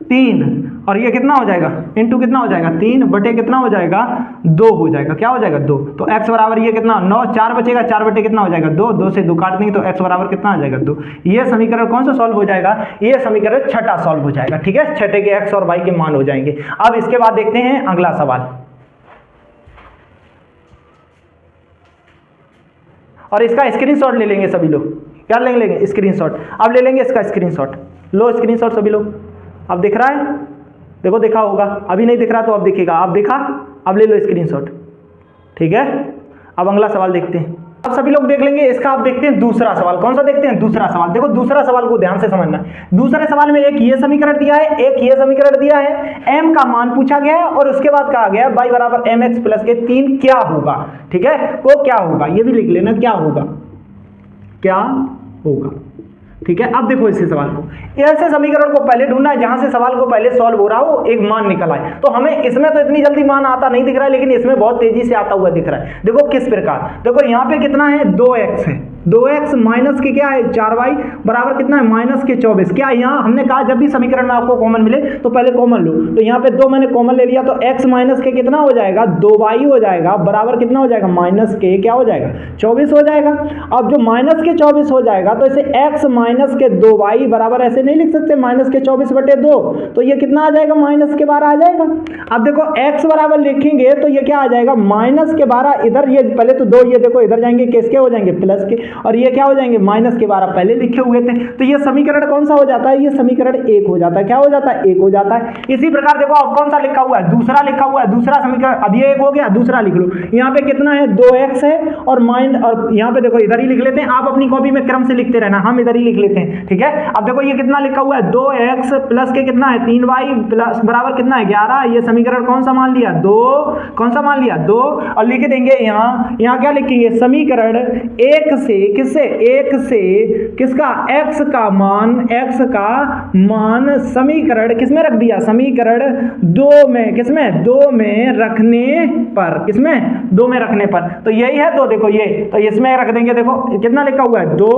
3 और ये कितना हो जाएगा इंटू कितना हो जाएगा 3 बटे कितना हो जाएगा 2 हो जाएगा, क्या हो जाएगा 2, तो x बराबर ये कितना 9, 4 बचेगा, 4 बटे कितना हो जाएगा 2, 2 से 2 काट देंगे तो x बराबर कितना आ जाएगा 2। ये समीकरण कौन सा सॉल्व हो जाएगा, ये समीकरण छठा सॉल्व हो जाएगा। ठीक है, छठे के x और y के मान हो जाएंगे। अब इसके बाद देखते हैं अगला सवाल, और इसका स्क्रीनशॉट ले लेंगे सभी लोग, क्या ले लेंगे स्क्रीनशॉट, अब ले लेंगे इसका स्क्रीनशॉट, लो स्क्रीनशॉट सभी लोग। अब दिख रहा है, देखो दिखा होगा, अभी नहीं दिख रहा तो अब दिखेगा, अब दिखा, अब ले लो स्क्रीनशॉट। ठीक है, अब अगला सवाल देखते हैं, अब सभी लोग देख लेंगे इसका। अब देखते हैं दूसरा सवाल, कौन सा देखते हैं दूसरा सवाल। देखो दूसरा सवाल को ध्यान से समझना, दूसरे सवाल में एक ये समीकरण दिया है, एक ये समीकरण दिया है, m का मान पूछा गया है और उसके बाद कहा गया y बराबर mx प्लस के 3 क्या होगा। ठीक है, वो क्या होगा ये भी लिख लेना, क्या होगा, क्या होगा। ठीक है, अब देखो इसी सवाल को, ऐसे समीकरण को पहले ढूंढना है जहां से सवाल को पहले सॉल्व हो रहा हो, एक मान निकल आए। तो हमें इसमें तो इतनी जल्दी मान आता नहीं दिख रहा है, लेकिन इसमें बहुत तेजी से आता हुआ दिख रहा है। देखो किस प्रकार, देखो यहाँ पे कितना है 2x है, 2x माइनस के क्या है 4y बराबर कितना है माइनस के 24। क्या यहाँ हमने कहा जब भी समीकरण में आपको कॉमन मिले तो पहले कॉमन लो, तो यहाँ पे 2 मैंने कॉमन ले लिया तो x माइनस के कितना हो जाएगा 2y हो जाएगा, बराबर कितना हो जाएगा माइनस के क्या हो जाएगा 24 हो जाएगा। अब जो माइनस के 24 हो जाएगा तो इसे x माइनस के 2y बराबर ऐसे नहीं लिख सकते माइनस के 24 बटे 2, तो ये कितना आ जाएगा माइनस के 12 आ जाएगा। अब देखो x बराबर लिखेंगे तो ये क्या आ जाएगा माइनस के 12, इधर ये पहले तो 2 ये देखो इधर जाएंगे किसके हो जाएंगे प्लस के, और ये क्या हो जाएंगे माइनस के 12 पहले लिखे हुए थे, तो ये समीकरण कौन सा हो जाता है, ये समीकरण 1 हो जाता है। क्या हो जाता है 1 हो जाता है। इसी प्रकार देखो अब कौन सा लिखा हुआ है, दूसरा लिखा हुआ है, दूसरा समीकरण, अब ये 1 हो गया, दूसरा लिख लो। यहाँ पे कितना है 2x है और और यहाँ पे देखो इधर ही लिख लेते हैं, आप अपनी कॉपी में क्रम से लिखते रहना, हम इधर ही लिख लेते हैं। ठीक है, अब देखो ये कितना लिखा हुआ है 2x प्लस के कितना है 3y प्लस बराबर कितना है 11, ये समीकरण कौन सा मान लिया 2, कौन सा मान लिया 2, और लिख देंगे यहाँ क्या लिखेंगे समीकरण 1 से किससे 1 से किसका x का मान समीकरण किसमें रख दिया, समीकरण 2 में, किसमें 2 में रखने पर, किसमें 2 में रखने पर, तो यही है 2। देखो ये तो इसमें रख देंगे, देखो कितना लिखा हुआ है 2,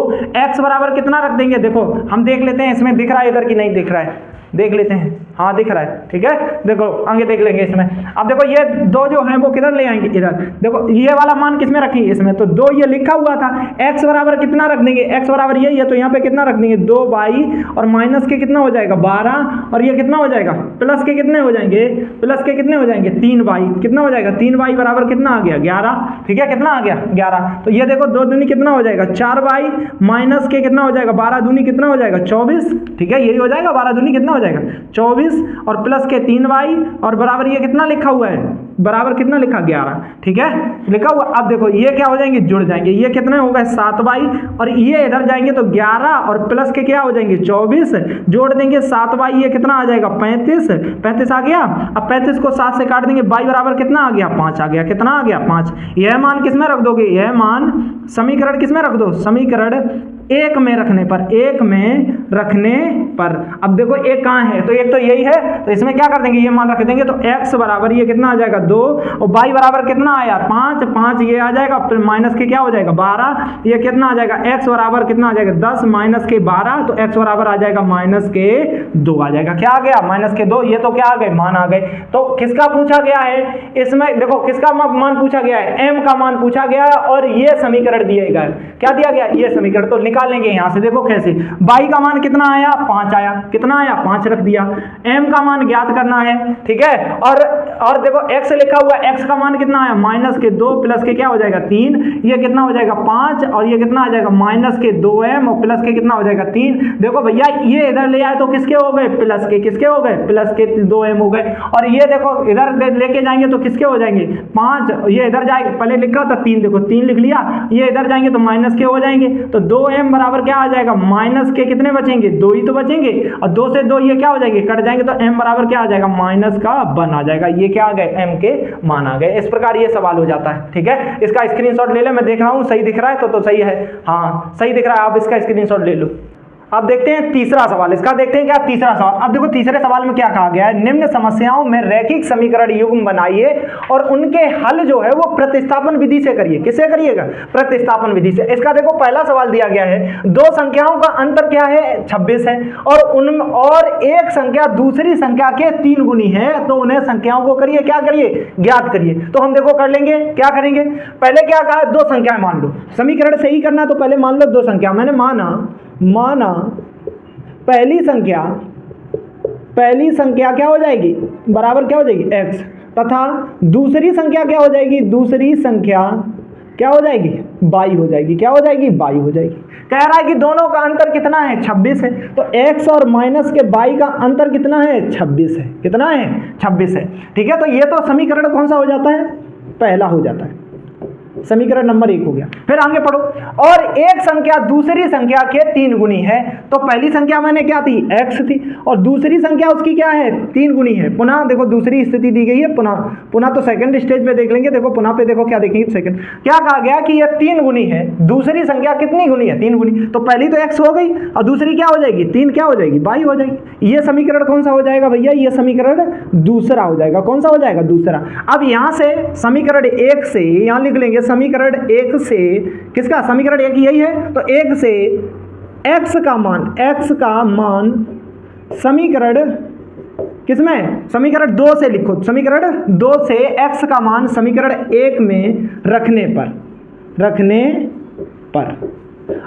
x बराबर कितना रख देंगे, देखो हम देख लेते हैं इसमें दिख रहा है इधर की नहीं दिख रहा है, देख लेते हैं, हाँ दिख रहा है। ठीक है, देखो आगे देख लेंगे इसमें। अब देखो ये 2 जो है वो किधर ले आएंगे इधर, देखो ये वाला मान किसमें रखेंगे इसमें, तो 2 ये लिखा हुआ था, x बराबर कितना रख देंगे, x बराबर यही है तो यहाँ पे कितना रख देंगे 2y और माइनस के कितना हो जाएगा 12 और ये कितना हो जाएगा प्लस के कितने हो जाएंगे, प्लस के कितने हो जाएंगे 3y, कितना हो जाएगा 3y बराबर कितना आ गया 11। ठीक है, कितना आ गया 11, तो ये देखो 2 दूनी कितना हो जाएगा 4y माइनस के कितना हो जाएगा 12 दूनी कितना हो जाएगा 24। ठीक है, यही हो जाएगा 12 दूनी कितना हो जाएगा 24 और प्लस के 3y और बराबर ये कितना लिखा हुआ है, बराबर कितना लिखा 11। ठीक है, लिखा हुआ। अब देखो ये क्या हो जाएंगे जुड़ जाएंगे, ये कितने हो गए 7y और ये इधर जाएंगे तो 11 और प्लस के क्या हो जाएंगे 24, जोड़ देंगे 7y, ये कितना आ जाएगा 35 आ गया। अब 35 को 7 से काट देंगे, y बराबर कितना आ गया 5 आ गया, कितना आ गया 5। यह मान किस में रख दोगे, यह मान समीकरण किस में रख दो, समीकरण एक में रखने पर, एक में रखने पर। अब देखो एक कहाँ है, तो एक तो यही है, तो इसमें क्या कर देंगे, ये मान रख देंगे, तो x बराबर ये कितना आ जाएगा 2 और y बराबर कितना आया 5, 5 ये आ जाएगा, फिर माइनस के क्या हो जाएगा 12, ये कितना आ जाएगा x बराबर कितना आ जाएगा 10 माइनस के 12, तो x बराबर आ जाएगा माइनस के 2 आ जाएगा। क्या आ गया माइनस के 2, ये तो क्या आ गए मान आ गए। तो किसका पूछा गया है इसमें, देखो किसका मान पूछा गया है, m का मान पूछा गया है और ये समीकरण दिया गया है। क्या दिया गया ये समीकरण, तो निकालेंगे यहां से, देखो कैसे, y का मान कितना आया 5 आया, कितना आया 5 रख दिया, m का मान ज्ञात करना है, ठीक है, और देखो x लिखा हुआ, x का मान कितना आया माइनस के 2 प्लस के क्या हो जाएगा 3, ये कितना हो जाएगा 5 और ये कितना आ जाएगा माइनस के 2m और प्लस के कितना हो जाएगा 3। देखो भैया ये इधर ले आए तो किसके हो गए प्लस के, किसके हो गए प्लस के 2m हो गए, और ये देखो इधर लेके जाएंगे तो किसके हो जाएंगे 5, ये इधर जाएगा, पहले लिखा था 3, देखो 3 लिख लिया, ये इधर जाएंगे तो माइनस के हो जाएंगे, तो 2m बराबर क्या आ जाएगा माइनस के कितने बचेंगे 2 ही तो बचेंगे, और 2 से 2 ये क्या हो जाएंगे कट जाएंगे, तो m बराबर क्या आ जाएगा माइनस का 1 आ जाएगा। ये क्या आ गए m के मान आ गए। इस प्रकार ये सवाल हो जाता है, ठीक है। इसका स्क्रीनशॉट ले ले, मैं देख रहा हूँ सही दिख रहा है तो सही है, हाँ सही दिख रहा है, आप इसका स्क्रीनशॉट ले लो। अब देखते हैं तीसरा सवाल, इसका देखते हैं क्या तीसरा सवाल। अब देखो तीसरे सवाल में क्या कहा गया है, निम्न समस्याओं में रैखिक समीकरण युग्म बनाइए और उनके हल जो है वो प्रतिस्थापन विधि से करिए। किससे करिएगा प्रतिस्थापन विधि से। इसका देखो पहला सवाल दिया गया है, दो संख्याओं का अंतर क्या है 26 है और एक संख्या दूसरी संख्या के 3 गुनी है, तो उन्हें संख्याओं को करिए, क्या करिए ज्ञात करिए। तो हम देखो कर लेंगे, क्या करेंगे, पहले क्या कहा दो संख्याएं मान लो, समीकरण सही करना है तो पहले मान लो दो संख्या, मैंने माना पहली संख्या क्या हो जाएगी बराबर क्या हो जाएगी x, तथा दूसरी संख्या क्या हो जाएगी, दूसरी संख्या क्या हो जाएगी y हो जाएगी, क्या हो जाएगी y हो जाएगी। कह रहा है कि दोनों का अंतर कितना है 26 है, तो x और माइनस के y का अंतर कितना है 26 है, कितना है 26 है, ठीक है। तो ये तो समीकरण कौन सा हो जाता है पहला हो जाता है, समीकरण नंबर 1 हो गया। फिर आगे पढ़ो, और एक संख्या दूसरी संख्या के 3 गुनी है, तो पहली संख्या मैंने क्या थी x थी और दूसरी संख्या उसकी क्या है 3 गुनी है। पुनः देखो दूसरी स्थिति दी गई है, पुनः तो सेकंड स्टेज पे देख लेंगे। देखो पुनः पे देखो क्या देखेंगे सेकंड, क्या कहा गया कि ये 3 गुनी है, दूसरी संख्या कितनी गुनी है 3 गुनी, तो पहली तो x हो गई और दूसरी क्या हो जाएगी 3 क्या हो जाएगी y हो जाएगी। ये समीकरण कौन सा हो जाएगा भैया, ये समीकरण दूसरा हो जाएगा। कौन सा हो जाएगा दूसरा। अब यहां से समीकरण 1 से यहां लिख लेंगे, समीकरण 1 से किसका, समीकरण 1 यही है, तो 1 से x का मान समीकरण किसमें, समीकरण 2 से लिखो, समीकरण 2 से x का मान समीकरण 1 में रखने पर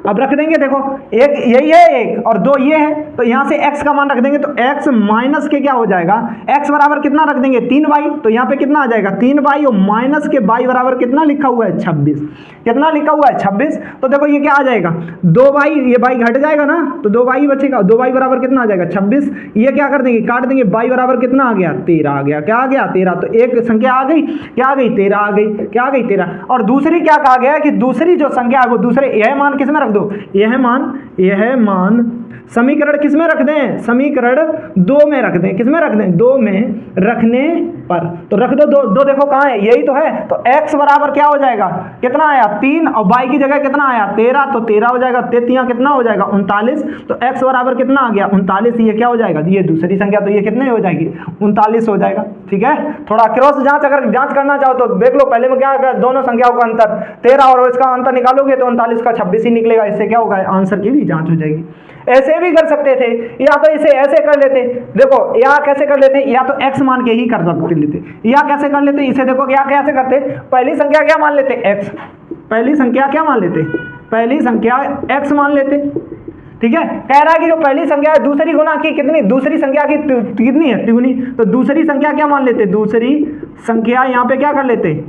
अब रख देंगे। देखो एक यही है एक और 2 ये है, तो यहां से x का मान रख देंगे, तो x माइनस के क्या हो जाएगा, x बराबर कितना रख देंगे 3y, तो यहां पे कितना आ जाएगा 3y और माइनस के y बराबर कितना लिखा हुआ है 26, कितना लिखा हुआ है 26। तो देखो ये क्या आ जाएगा 2y, ये y घट जाएगा ना, तो 2y बचेगा, 2y बराबर कितना आ जाएगा 26, ये क्या कर देंगे काट देंगे, y बराबर कितना आ गया 13 आ गया, क्या आ गया 13। तो एक संख्या आ गई, क्या आ गई 13 आ गई, क्या आ गई 13। और दूसरी क्या कहा गया है कि दूसरी जो संख्या है वो दूसरे यह मान किसमें रख दो, यह मान समीकरण किसमें रख दें, समीकरण 2 में रख दें, किसमें रख दें 2 में रखने पर। तो रख दो 2 देखो कहाँ है, यही तो है, तो x बराबर क्या हो जाएगा कितना आया 3 और y की जगह कितना आया 13, तो 13 हो जाएगा, 33 कितना हो जाएगा 39, तो x बराबर कितना आ गया 39, ये क्या हो जाएगा ये दूसरी संख्या, तो ये कितने हो जाएगी 39 हो जाएगा, ठीक है। थोड़ा क्रॉस जांच अगर जांच करना चाहो तो देख लो, पहले में क्या दोनों संख्याओं का अंतर 13 और इसका अंतर निकालोगे तो 39 का 26 ही निकलेगा, इससे क्या होगा आंसर की भी जांच हो जाएगी। ऐसे भी कर सकते थे, या तो इसे ऐसे कर लेते, देखो या कैसे कर लेते, या तो x मान के ही कर लेते, या कैसे कर लेते, इसे देखो या कैसे करते, पहली संख्या क्या मान लेते x, पहली संख्या क्या मान लेते, पहली संख्या x मान लेते, ठीक है। कह रहा है कि जो पहली संख्या है दूसरी गुना की कितनी, दूसरी संख्या की कितनी है तिगुनी, तो दूसरी संख्या क्या मान लेते, दूसरी संख्या यहाँ पे क्या कर लेते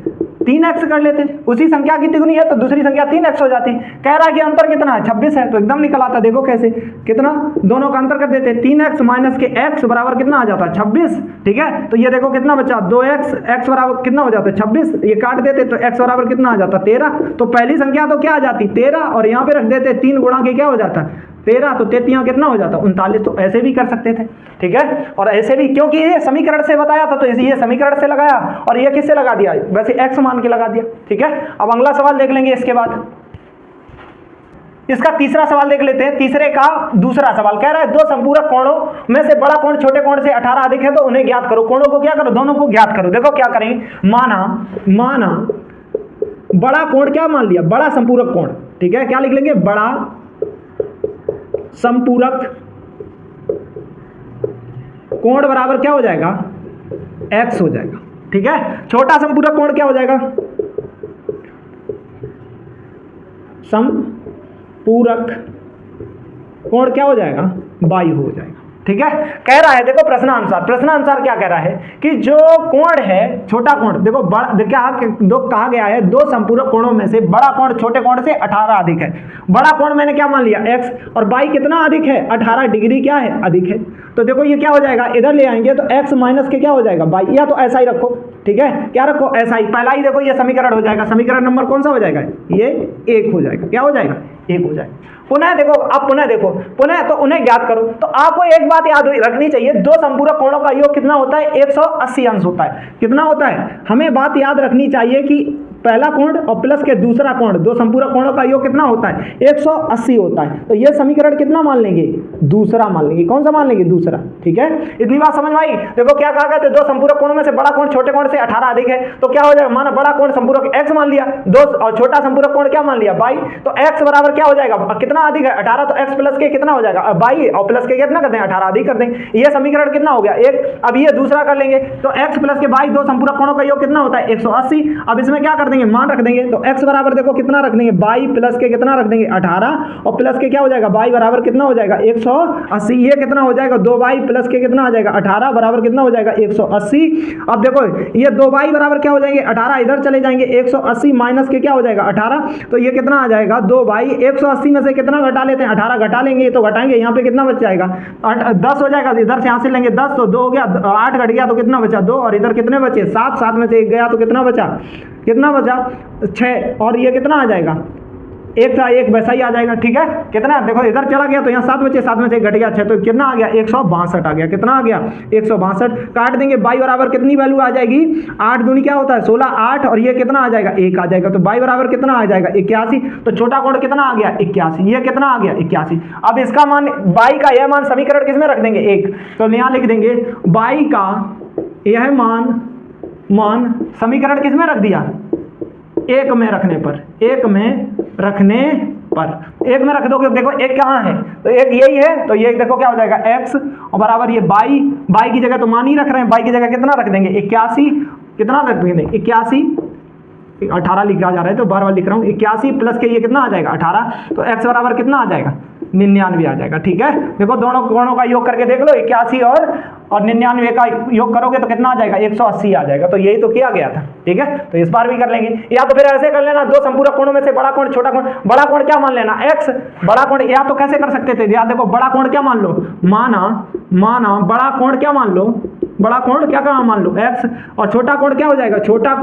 3x कर लेते, उसी संख्या की तिगुनी है तो दूसरी संख्या 3x हो जाती। कह रहा है कि अंतर कितना है 26 है, तो एकदम निकल आता, देखो कैसे, कितना दोनों का अंतर कर देते 3x माइनस के x बराबर कितना आ जाता है 26, ठीक है। तो ये देखो कितना बचा 2x, x बराबर कितना हो जाता है 26, ये काट देते तो x बराबर कितना आ जाता 13, तो पहली संख्या तो क्या आ जाती 13 और यहाँ पे रख देते 3 गुणा के क्या हो जाता 13, तो 33 कितना हो जाता 39। तो ऐसे भी कर सकते थे, ठीक है। और ऐसे भी क्योंकि ये समीकरण से बताया था तो ये समीकरण से लगाया और ये किससे लगा दिया, वैसे x मान के लगा दिया, ठीक है। अब अगला सवाल देख लेंगे इसके बाद। इसका तीसरा सवाल देख लेते हैं। तीसरे का दूसरा सवाल कह रहा है दो संपूरक कोणों में से बड़ा कोण छोटे कोण से 18 अधिक है तो उन्हें ज्ञात करो। कोणों को क्या करो, दोनों को ज्ञात करो। देखो क्या करेंगे, माना बड़ा कोण क्या मान लिया, बड़ा संपूरक कोण, ठीक है, क्या लिख लेंगे, बड़ा संपूरक कोण बराबर क्या हो जाएगा, x हो जाएगा, ठीक है। छोटा संपूरक कोण क्या हो जाएगा, संपूरक कोण क्या हो जाएगा, y हो जाएगा, ठीक है। कह रहा है देखो प्रश्नानुसार क्या कह रहा है कि जो कोण है छोटा कोण, देखो कहा गया है दो संपूरक कोणों में से बड़ा कोण छोटे कोण से 18 अधिक है। बड़ा कोण मैंने क्या मान लिया, x, और y कितना अधिक है, 18 डिग्री क्या है, अधिक है। तो देखो ये क्या हो जाएगा, इधर ले आएंगे तो x माइनस के क्या हो जाएगा, y, या तो ऐसा ही रखो, ठीक है, क्या रखो, ऐसा ही। पहला ही देखो ये समीकरण हो जाएगा, समीकरण नंबर कौन सा हो जाएगा, ये 1 हो जाएगा, क्या हो जाएगा, 1 हो जाएगा। पुनः देखो, अब पुनः देखो, पुनः तो उन्हें ज्ञात करो। तो आपको एक बात याद रखनी चाहिए, दो संपूरक कोणों का योग कितना होता है, 180 अंश होता है। कितना होता है, हमें बात याद रखनी चाहिए कि पहला कोण और प्लस के दूसरा कोण, दो संपूरक कोणों का योग कितना होता है, 180 होता है। तो ये समीकरण कितना मान लेंगे, दूसरा मान लेंगे। कौन सा मान लेंगे, दूसरा, ठीक है। इतनी बात समझ में आई। देखो क्या कहा गया, दो संपूरक कोणों में से बड़ा कोण छोटे कोण से 18 अधिक है, तो क्या हो जाएगा, माना बड़ा कोण संपूरक x मान लिया, दो और छोटा संपूरक कोण क्या मान लिया, y, तो x बराबर क्या हो जाएगा, कितना अधिक है, 18, तो x प्लस के कितना हो जाएगा, y, और प्लस के कितना कर दें, 18 अधिक कर दें। ये समीकरण कितना हो गया, 1। अब ये दूसरा कर लेंगे, तो x प्लस के y, दो संपूरक कोणों का योग कितना होता है, 180। अब इसमें क्या कर देंगे, मान रख देंगे, तो x बराबर देखो कितना रख देंगे, y प्लस के कितना रख देंगे, 18, और प्लस के क्या हो जाएगा, y बराबर कितना हो जाएगा, 180। ये कितना हो जाएगा, 2y प्लस के कितना आ जाएगा, 18 बराबर कितना हो जाएगा, 180। अब देखो ये 2y बराबर क्या हो जाएंगे, 18, इधर चले जाएंगे, 180 माइनस के क्या हो जाएगा, 18, तो ये कितना आ जाएगा, 2y। 180 में से कितना घटा लेते हैं, 18 घटा लेंगे, तो घटाएंगे, यहाँ पे कितना बच जाएगा, 10 हो जाएगा, इधर से यहाँ से लेंगे 10, तो 2 हो गया, 8 घट गया तो कितना बचा, 2, और इधर कितने बचे, 7, 7 में से 1 गया तो कितना बचा, 6, और ये कितना आ जाएगा, 1 था 1 वैसा ही आ जाएगा, ठीक है। कितना, देखो इधर चला गया तो यहाँ 7 बचे, 7 में से 1 घट गया 6, तो कितना आ गया, 162 आ गया। कितना आ गया, 162। काट देंगे, y बराबर कितनी वैल्यू आ जाएगी, 8 दूनी क्या होता है 16, 8, और ये कितना आ जाएगा, 1 आ जाएगा, तो y बराबर कितना आ जाएगा, 81। तो छोटा कोण कितना आ गया, 81, ये कितना आ गया, 81। अब इसका मान, y का यह मान समीकरण किस में रख देंगे, 1, तो यहाँ लिख देंगे y का यह मान समीकरण किस में रख दिया, 1 में रखने पर, 1 में रखने पर, 1 में रख दोगे, देखो 1 कहाँ है, तो 1 यही है, तो ये देखो क्या हो जाएगा, x, और बराबर ये y की जगह तो मान ही रख रहे हैं, y की जगह कितना रख देंगे, 81, कितना रख देंगे, 81, 18 लिखा जा रहा है तो बार बार लिख रहा हूँ, 81 प्लस के ये कितना आ जाएगा, 18, तो x बराबर कितना आ जाएगा, 99 आ जाएगा, ठीक है। देखो दोनों कोणों का योग करके देख लो, 81 और 99 का योग करोगे तो कितना आ जाएगा, 180 आ जाएगा। तो यही तो किया गया था, ठीक है। तो इस बार भी कर लेंगे, या तो फिर ऐसे कर लेना, दो संपूरक कोणों में से बड़ा कोण छोटा कोण, बड़ा कोण क्या मान लेना, x, बड़ा कोण, या तो कैसे कर सकते थे, या देखो बड़ा कोण क्या मान लो, माना बड़ा कोण क्या मान लो, बड़ा कोण क्या मान लो, x, और छोटा कोण क्या हो जाएगा, छोटा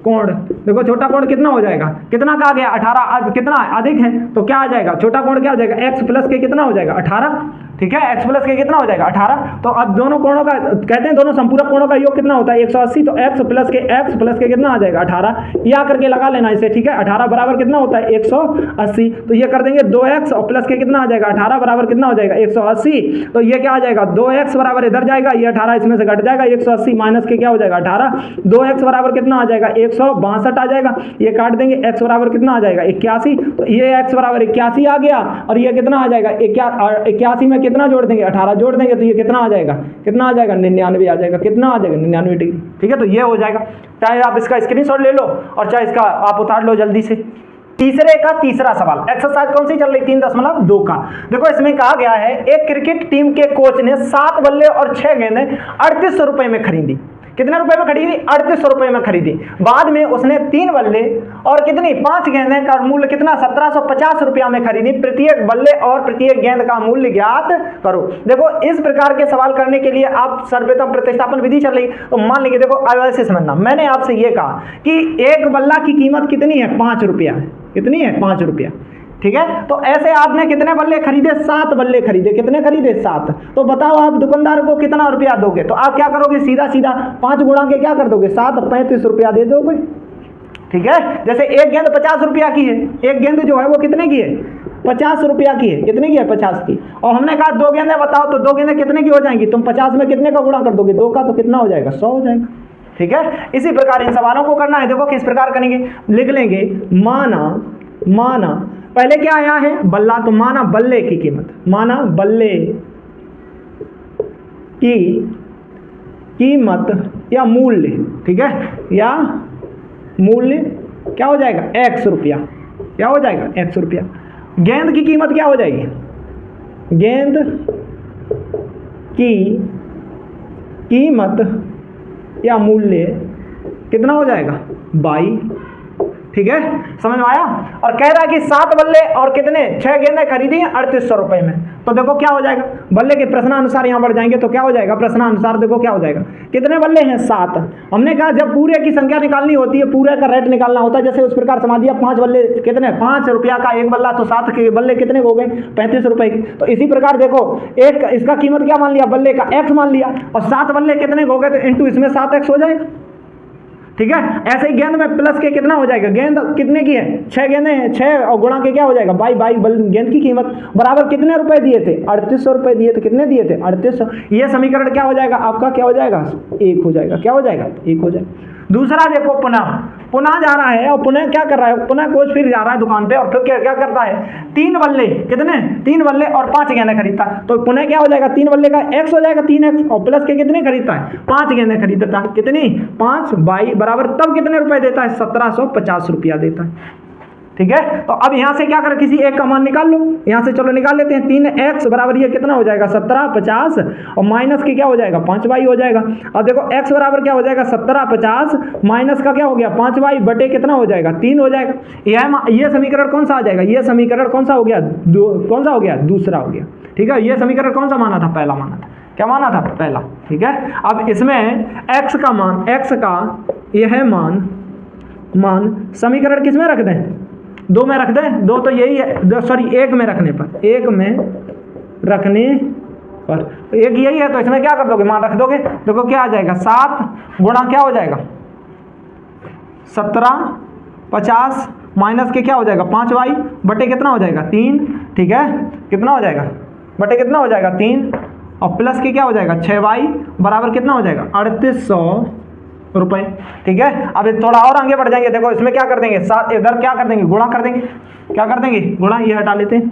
कोण, देखो छोटा कोण कितना हो जाएगा, कितना कहा गया, 18, कितना अधिक है, तो क्या आ जाएगा, छोटा कोण क्या हो जाएगा, x प्लस के कितना हो जाएगा, 18, ठीक है, x प्लस के कितना हो जाएगा, 18। तो अब दोनों कोणों का कहते हैं, दोनों संपूरक कोणों का योग कितना होता है, 180, तो x प्लस के कितना आ जाएगा, 18, या करके लगा लेना इसे, ठीक है। 18 बराबर कितना होता है, 180, तो ये कर देंगे 2x, और प्लस के कितना आ जाएगा, 18 बराबर कितना हो जाएगा, 180, तो ये क्या आ जाएगा, 2x बराबर इधर जाएगा, ये 18 इसमें से घट जाएगा, 180 माइनस के क्या हो जाएगा, 18, 2x बराबर कितना आ जाएगा, 162 आ जाएगा, ये काट देंगे, x बराबर कितना आ जाएगा, 81, तो ये x बराबर 81 आ गया, और ये कितना आ जाएगा, 81 में कितना जोड़ देंगे, 18 जोड़ देंगे, तो ये कितना आ जाएगा, 99 आ जाएगा, कितना आ जाएगा, 99 डिग्री, ठीक है। तो ये हो जाएगा, चाहे आप इसका स्क्रीनशॉट ले लो और चाहे इसका आप उतार लो जल्दी से। तीसरे का तीसरा सवाल, एक्सरसाइज कौन सी चल रही, 3.2 का। देखो इसमें कहा गया है, एक क्रिकेट टीम के कोच ने 7 बल्ले और 6 गेंदें 3800 रुपए में खरीदी। कितने रुपए में खरीदी, 3800 रुपए में खरीदी। बाद में उसने 3 बल्ले और कितनी 5 गेंदें का मूल्य कितना 1750 रुपया में खरीदी। प्रत्येक बल्ले और प्रत्येक गेंद का मूल्य ज्ञात करो। देखो इस प्रकार के सवाल करने के लिए आप सर्वप्रथम प्रतिस्थापन विधि चल रही, तो मान लीजिए देखो ऐसे समझना, मैंने आपसे ये कहा कि एक बल्ला की कीमत कितनी है, 5 रुपया। कितनी है, 5 रुपया, ठीक है। तो ऐसे आपने कितने बल्ले खरीदे, 7 बल्ले खरीदे। कितने खरीदे, 7। तो बताओ आप दुकानदार को कितना रुपया दोगे, तो आप क्या करोगे, सीधा सीधा 5 गुणा के क्या कर दोगे, 7, 35 रुपया दे दोगे। ठीक है। जैसे एक गेंद 50 रुपया की है, एक गेंद जो है वो कितने की है, 50 रुपया की है, कितने की है, 50 की। और हमने कहा 2 गेंदें बताओ, तो 2 गेंदें कितने की हो जाएंगी, तुम 50 में कितने का गुणा कर दोगे, 2 का, तो कितना हो जाएगा, 100 हो जाएगा। ठीक है, इसी प्रकार इन सवालों को करना है। देखो किस प्रकार करेंगे, लिख लेंगे माना पहले क्या आया है, बल्ला, तो माना बल्ले की कीमत, माना बल्ले की कीमत या मूल्य, ठीक है, या मूल्य क्या हो जाएगा, x रुपया, क्या हो जाएगा, x रुपया। गेंद की कीमत क्या हो जाएगी, गेंद की कीमत या मूल्य कितना हो जाएगा, 22। ठीक है, समझ में आया। और कह रहा है कि 7 बल्ले और कितने 6 गेंदें खरीदी हैं 3800 रुपए में, तो देखो क्या हो जाएगा, बल्ले के प्रश्नानुसार यहां बढ़ जाएंगे तो क्या हो जाएगा, प्रश्नानुसार देखो क्या हो जाएगा, कितने बल्ले हैं, 7। हमने कहा जब पूरे की संख्या निकालनी होती है, पूरे का रेट निकालना होता है, जैसे उस प्रकार समझ दिया 5 बल्ले कितने, 5 रुपया का एक बल्ला, तो 7 के बल्ले कितने हो गए, 35 रुपए। तो इसी प्रकार देखो एक इसका कीमत क्या मान लिया, बल्ले का x मान लिया, और 7 बल्ले कितने हो गए, तो इंटू इसमें 7x हो जाएगा। ठीक है, ऐसे ही गेंद में प्लस के कितना हो जाएगा, गेंद कितने की है, 6 गेंदें हैं, 6 और गुणा के क्या हो जाएगा, 22 गेंद की कीमत बराबर कितने रुपए दिए थे, 3800 रुपए दिए थे, कितने दिए थे, 3800। ये समीकरण क्या हो जाएगा आपका, क्या हो जाएगा, 1 हो जाएगा, क्या हो जाएगा, 1 हो जाएगा। दूसरा देखो, पुनः जा रहा है, और पुनः क्या कर रहा है, पुनः कोच फिर जा रहा है दुकान पे, और फिर क्या करता है, 3 बल्ले कितने, 3 बल्ले और 5 गेंदें खरीदता है, तो पुनः क्या हो जाएगा, 3 बल्ले का x हो जाएगा 3x, और प्लस के कितने खरीदता है, 5 गेंदें खरीदता है, कितनी, 5 22 बराबर, तब कितने रुपए देता है, 1750 रुपया देता है। ठीक है, तो अब यहां से क्या करें, किसी एक का मान निकाल लो, यहां से चलो निकाल लेते हैं, 3x बराबर ये कितना हो जाएगा, 1750, और माइनस की क्या हो जाएगा, 5y हो जाएगा। अब देखो x बराबर क्या हो जाएगा, 1750 माइनस का क्या हो गया, 5y बटे कितना हो जाएगा, 3 हो जाएगा। ये समीकरण कौन सा आ जाएगा, ये समीकरण कौन सा हो गया, कौन सा हो गया, दूसरा हो गया। ठीक है, ये समीकरण कौन सा माना था, पहला माना था, क्या माना था, पहला। ठीक है, अब इसमें x का मान, x का यह मान समीकरण किस में रख दें, 2 में रख दें, 2 तो यही है, सॉरी 1 में रखने पर, 1 में रखने पर, एक यही है, तो इसमें क्या कर दोगे, मान रख दोगे, देखो क्या आ जाएगा, 7 गुणा क्या हो जाएगा, 1750 माइनस के क्या हो जाएगा, 5y बटे कितना हो जाएगा, 3। ठीक है, कितना हो जाएगा, बटे कितना हो जाएगा, 3, और प्लस के क्या हो जाएगा, 6y बराबर कितना हो जाएगा, 3800 रुपए। ठीक है, अब थोड़ा और आगे बढ़ जाएंगे, देखो इसमें क्या कर देंगे, इधर क्या कर देंगे, गुणा कर देंगे, क्या कर देंगे, गुणा, ये हटा लेते हैं।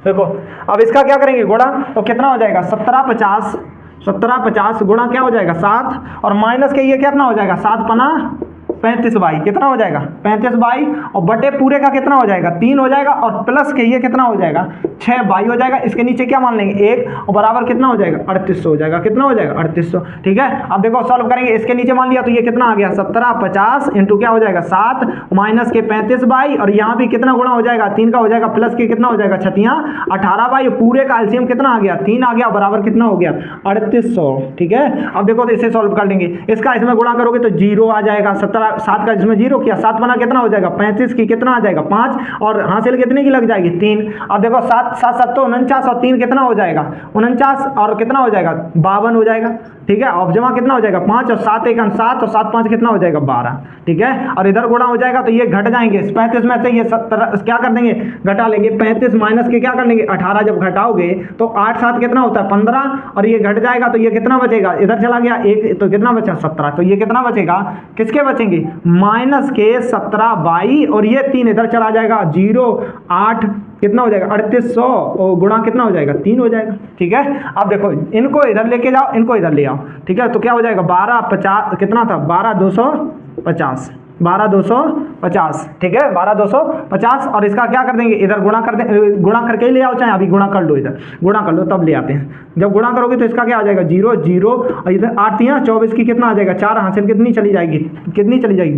देखो अब इसका क्या करेंगे, गुणा, तो कितना हो जाएगा, 1750 गुणा क्या हो जाएगा, 7, और माइनस के ये कितना हो जाएगा, 7 पना 35y, कितना हो जाएगा, 35y, और बटे पूरे का कितना हो जाएगा, 3 हो जाएगा, और प्लस के ये कितना हो जाएगा, 6y हो जाएगा। इसके नीचे क्या मान लेंगे, 1, और बराबर कितना हो जाएगा, 3800 हो जाएगा, कितना हो जाएगा, 3800। ठीक है, अब देखो सॉल्व करेंगे, इसके नीचे मान लिया तो ये कितना आ गया, 1750 इंटू क्या हो जाएगा, 7 माइनस के 35y, और यहाँ भी कितना गुणा हो जाएगा, 3 का हो जाएगा, प्लस के कितना हो जाएगा, 6 18y, पूरे का एलसीएम कितना आ गया, 3 आ गया, बराबर कितना हो गया, 3800। ठीक है, अब देखो तो इसे सॉल्व कर लेंगे, इसका इसमें गुणा करोगे तो 0 आ जाएगा, 7 का इसमें 0 किया, 7 बना कितना हो जाएगा, 35 की कितना आ जाएगा, 5, और हासिल कितने की लग जाएगी, 3। अब देखो 7 7 7 तो 49, और 3 कितना हो जाएगा, 49, और कितना हो जाएगा, 52 हो जाएगा। ठीक है, और जमा कितना हो जाएगा, 5, और 7 1 7, और 7 5 कितना हो जाएगा, 12। ठीक है, और इधर गुणा हो जाएगा तो ये घट जाएंगे, 35 में से ये 70 क्या कर देंगे, घटा लेंगे, 35 माइनस के क्या कर लेंगे, 18 जब घटाओगे तो 8 7 कितना होता है, 15, और ये घट जाएगा तो ये कितना बचेगा, इधर चला गया 1, तो कितना बचा, 17, तो ये कितना बचेगा, किसके बचेंगे, माइनस के 17y, और ये 3 इधर चला जाएगा, 0 8 कितना हो जाएगा, 3800, और गुणा कितना हो जाएगा, 3 हो जाएगा। ठीक है, अब देखो इनको इधर लेके जाओ, इनको इधर ले आओ। ठीक है, तो क्या हो जाएगा, 1250 कितना था, 12250, 12250। ठीक है, 12250, और इसका क्या कर देंगे, इधर गुणा कर दे, गुणा करके ही ले आओ, चाहे अभी गुणा कर लो, इधर गुणा कर लो तब ले आते हैं। जब गुणा करोगे तो इसका क्या आ जाएगा, 0 0, और इधर 8 3 24 की कितना आ जाएगा, 4 हासिल कितनी चली जाएगी,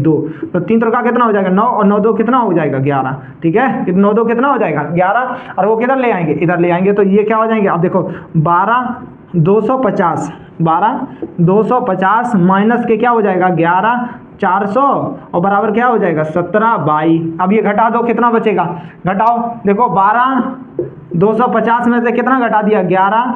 2, तो 3 3 का कितना हो जाएगा, 9, और 9 2 कितना हो जाएगा, 11। ठीक है, 9 2 कितना हो जाएगा, 11, और वो किधर ले आएंगे, इधर ले आएंगे, तो ये क्या हो जाएंगे, अब देखो 12250 माइनस के क्या हो जाएगा, 11400, और बराबर क्या हो जाएगा, 17y। अब ये घटा दो, कितना बचेगा, घटाओ, देखो 12250 में से कितना घटा दिया, 11,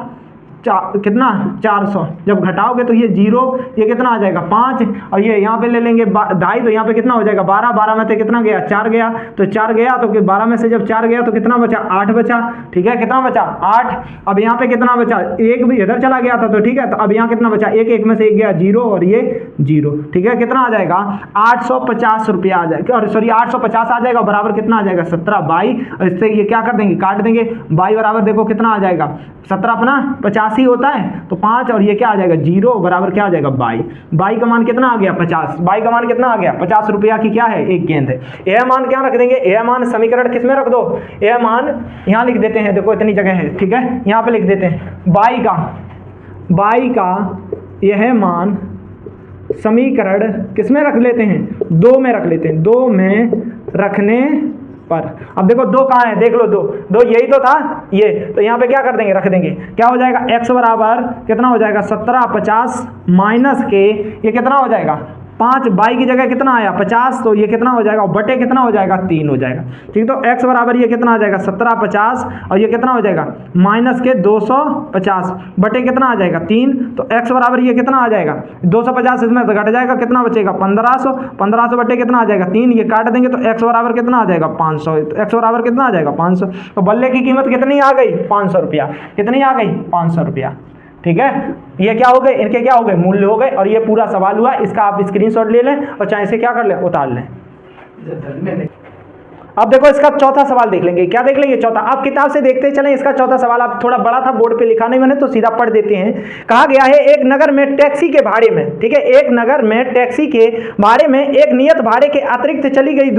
कितना 400, जब घटाओगे तो ये 0, ये कितना आ जाएगा 5, और ये यहाँ पे ले लेंगे 2.5, तो यहाँ पे कितना हो जाएगा 12, 12 में से कितना गया 4 गया, तो 4 गया, तो 12 में से जब 4 गया तो कितना बचा 8 बचा, ठीक है, कितना बचा 8। अब यहाँ पे कितना बचा, 1 भी इधर चला गया था, तो ठीक है, तो अब यहाँ कितना बचा 1, 1 में से 1 गया 0 और ये 0, ठीक है, कितना आ जाएगा 850 रुपया आ जाएगा, और सॉरी 850 आ जाएगा, बराबर कितना आ जाएगा 17 बाई, इससे ये क्या कर देंगे काट देंगे, बाई बराबर देखो कितना आ जाएगा 17 अपना 85 ही होता है, तो 5 और ये क्या आ जाएगा 0 बराबर क्या आ जाएगा बाई, बाई का मान कितना आ गया 50, बाई का मान कितना आ गया 50 रुपया की क्या है एक गेंद है। यह मान क्या रख देंगे, यह मान समीकरण किस में रख दो, यह मान यहाँ लिख देते हैं, देखो इतनी जगह है, ठीक है, यहाँ पे लिख देते हैं बाई का यह मान समीकरण किस में रख लेते हैं 2 में रख लेते हैं, 2 में रखने पर। अब देखो 2 कहाँ है, देख लो 2 यही तो था ये, तो यहाँ पे क्या कर देंगे रख देंगे, क्या हो जाएगा x बराबर कितना हो जाएगा 1750 माइनस के ये कितना हो जाएगा 5, बाई की जगह कितना आया 50, तो ये कितना हो जाएगा बटे कितना हो जाएगा 3 हो जाएगा, ठीक, तो x बराबर ये कितना आ जाएगा 1750 और ये कितना हो जाएगा माइनस के 250 बटे कितना आ जाएगा 3, तो x बराबर ये कितना आ जाएगा 250, इसमें तो घट जाएगा, कितना बचेगा 1500 बटे कितना आ जाएगा 3, ये काट देंगे तो x बराबर कितना आ जाएगा 500, तो x बराबर कितना आ जाएगा 500, तो बल्ले की कीमत कितनी आ गई 500 रुपया, कितनी आ गई 500 रुपया, ठीक है, ये क्या हो गए इनके क्या हो गए मूल्य हो गए, और ये पूरा सवाल हुआ, इसका आप स्क्रीनशॉट ले लें और चाहे इसे क्या कर लें उतार लें। अब देखो इसका चौथा सवाल देख लेंगे, क्या देख लेंगे चौथा, आप किताब से देखते चलें, इसका चौथा सवाल आप थोड़ा बड़ा था बोर्ड पे लिखा नहीं मैंने तो सीधा पढ़ देते हैं। कहा गया है एक नगर में टैक्सी के भाड़े में, ठीक है, एक नगर में टैक्सी के भाड़े में एक नियत भाड़े के अतिरिक्त चली गई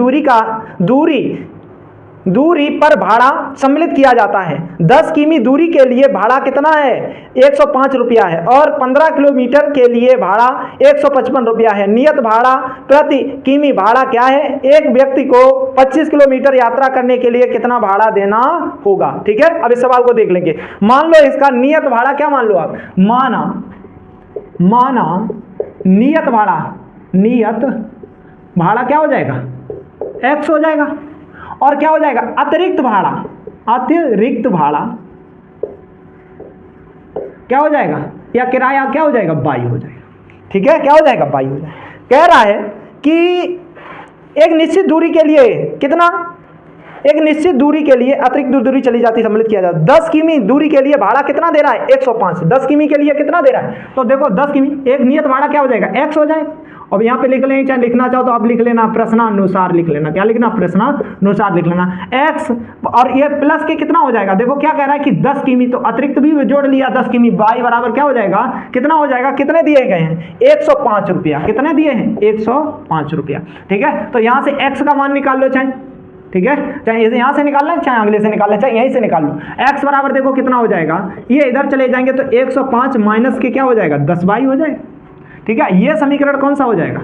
दूरी पर भाड़ा सम्मिलित किया जाता है। 10 किमी दूरी के लिए भाड़ा कितना है 105 रुपया है, और 15 किलोमीटर के लिए भाड़ा 155 रुपया है। नियत भाड़ा प्रति किमी भाड़ा क्या है, एक व्यक्ति को 25 किलोमीटर यात्रा करने के लिए कितना भाड़ा देना होगा, ठीक है। अब इस सवाल को देख लेंगे, मान लो इसका नियत भाड़ा क्या मान लो आप, माना नियत भाड़ा क्या हो जाएगा x हो जाएगा, और क्या हो जाएगा अतिरिक्त भाड़ा क्या हो जाएगा, या किराया क्या हो जाएगा बाई हो जाएगा, ठीक है, क्या हो जाएगा बाई हो जाएगा। कह रहा है कि एक निश्चित दूरी के लिए कितना, एक निश्चित दूरी के लिए अतिरिक्त दूरी चली जाती सम्मिलित किया जाता है। 10 किमी दूरी के लिए भाड़ा कितना दे रहा है 105, 10 किमी के लिए कितना दे रहा है, तो देखो 10 किमी एक नियत भाड़ा क्या हो जाएगा x हो जाएगा। अब यहाँ पे लिख लेंगे, चाहे लिखना चाहो तो आप लिख लेना प्रश्नानुसार लिख लेना, क्या लिखना प्रश्नानुसार लिख लेना x, और ये प्लस के कितना हो जाएगा, देखो क्या कह रहा है कि 10 किमी, तो अतिरिक्त भी जोड़ लिया 10 किमी, बाई बराबर क्या हो जाएगा कितना हो जाएगा, कितने दिए गए हैं 105 रुपया, कितने दिए हैं 105 रुपया, ठीक है। तो यहाँ से x का मान निकाल लो, चाहे ठीक है, चाहे यहाँ से निकालना है चाहे अगले से निकालना है, चाहे यहीं से निकाल लो। x बराबर देखो कितना हो जाएगा, ये इधर चले जाएंगे तो 105 माइनस के क्या हो जाएगा 10 बाई हो जाएगा, ठीक है। ये समीकरण कौन सा हो जाएगा